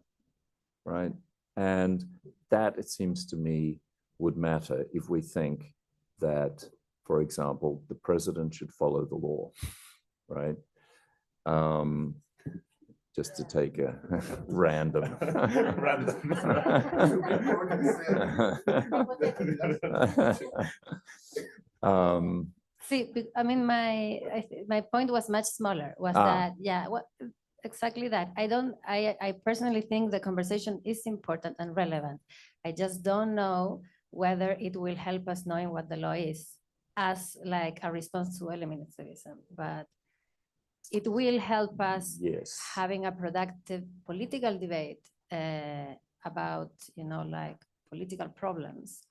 right? And that, it seems to me, would matter if we think that, for example, the president should follow the law, right? Just to take a random. See, I mean, my point was much smaller, was that, yeah, exactly that. I personally think the conversation is important and relevant. I just don't know whether it will help us knowing what the law is as like a response to eliminativism, but it will help us having a productive political debate about, you know, like political problems.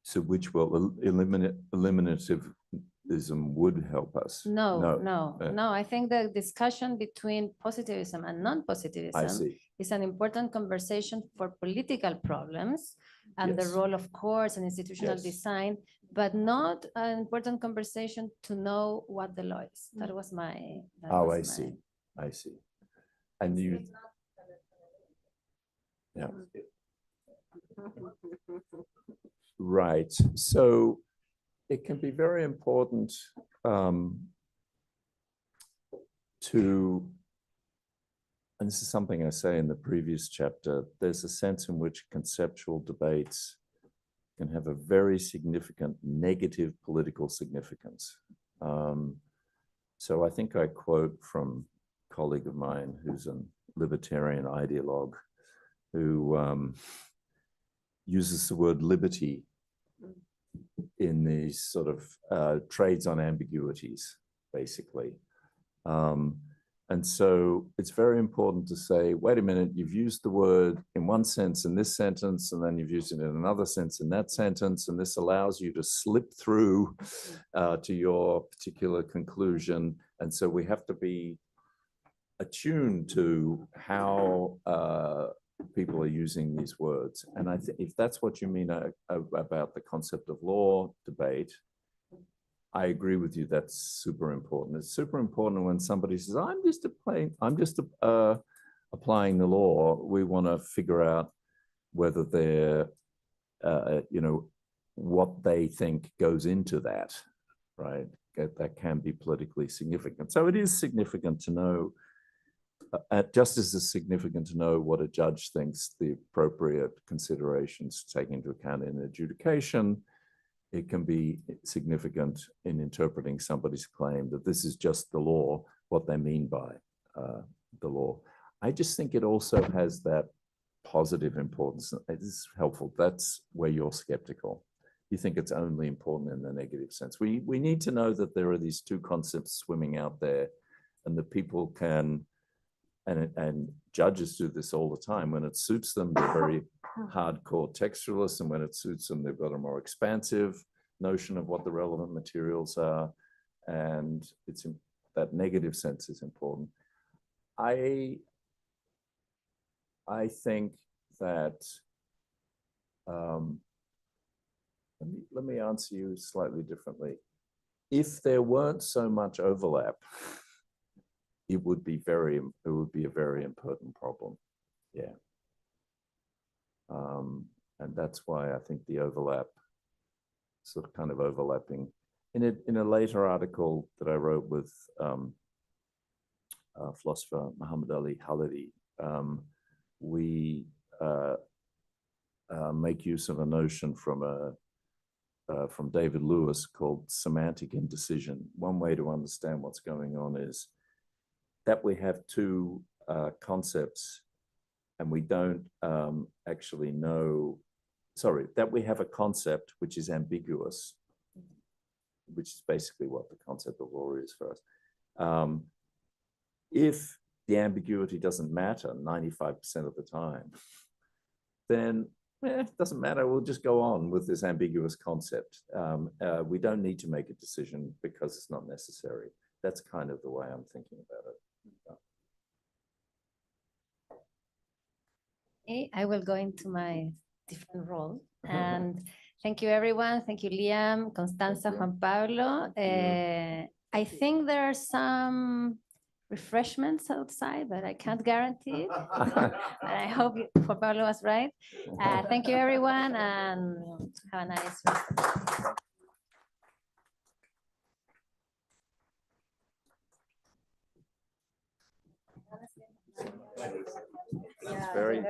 So which will eliminativism would help us? No. I think the discussion between positivism and non-positivism is an important conversation for political problems and the role of courts and institutional design, but not an important conversation to know what the law is. That was my. I see. And you. Yeah. Right. So it can be very important to, and this is something I say in the previous chapter, there's a sense in which conceptual debates can have a very significant negative political significance. So I think I quote from a colleague of mine who's a libertarian ideologue who uses the word liberty in these sort of trades on ambiguities, basically. And so it's very important to say, wait a minute, you've used the word in one sense in this sentence, and then you've used it in another sense in that sentence, and this allows you to slip through to your particular conclusion. And so we have to be attuned to how people are using these words. And I think if that's what you mean about the concept of law debate, I agree with you. That's super important. It's super important when somebody says, I'm just applying the law. We want to figure out whether they're, you know, what they think goes into that, right? That can be politically significant. So it is significant to know, just as it's significant to know what a judge thinks the appropriate considerations to take into account in adjudication. It can be significant in interpreting somebody's claim that this is just the law, what they mean by the law. I just think it also has that positive importance. It is helpful. That's where you're skeptical. You think it's only important in the negative sense. We need to know that there are these two concepts swimming out there, and that people can, and judges do this all the time. When it suits them, they're very hardcore textualists, and when it suits them, they've got a more expansive notion of what the relevant materials are. And it's that negative sense is important. I think that, let me answer you slightly differently. If there weren't so much overlap, it would be a very important problem. Yeah. And that's why I think the overlap, sort of kind of overlapping. In a later article that I wrote with philosopher Muhammad Ali Khalidi, we make use of a notion from David Lewis called semantic indecision. One way to understand what's going on is that we have two concepts and we don't actually know, sorry, that we have a concept which is ambiguous, which is basically what the concept of law is for us. If the ambiguity doesn't matter 95% of the time, then it doesn't matter, we'll just go on with this ambiguous concept. We don't need to make a decision because it's not necessary. That's kind of the way I'm thinking about it. Okay, I will go into my different role. And thank you, everyone. Thank you, Liam, Constanza, Juan Pablo. I think there are some refreshments outside, but I can't guarantee it. But I hope Juan Pablo was right. Thank you, everyone, and have a nice rest. It's very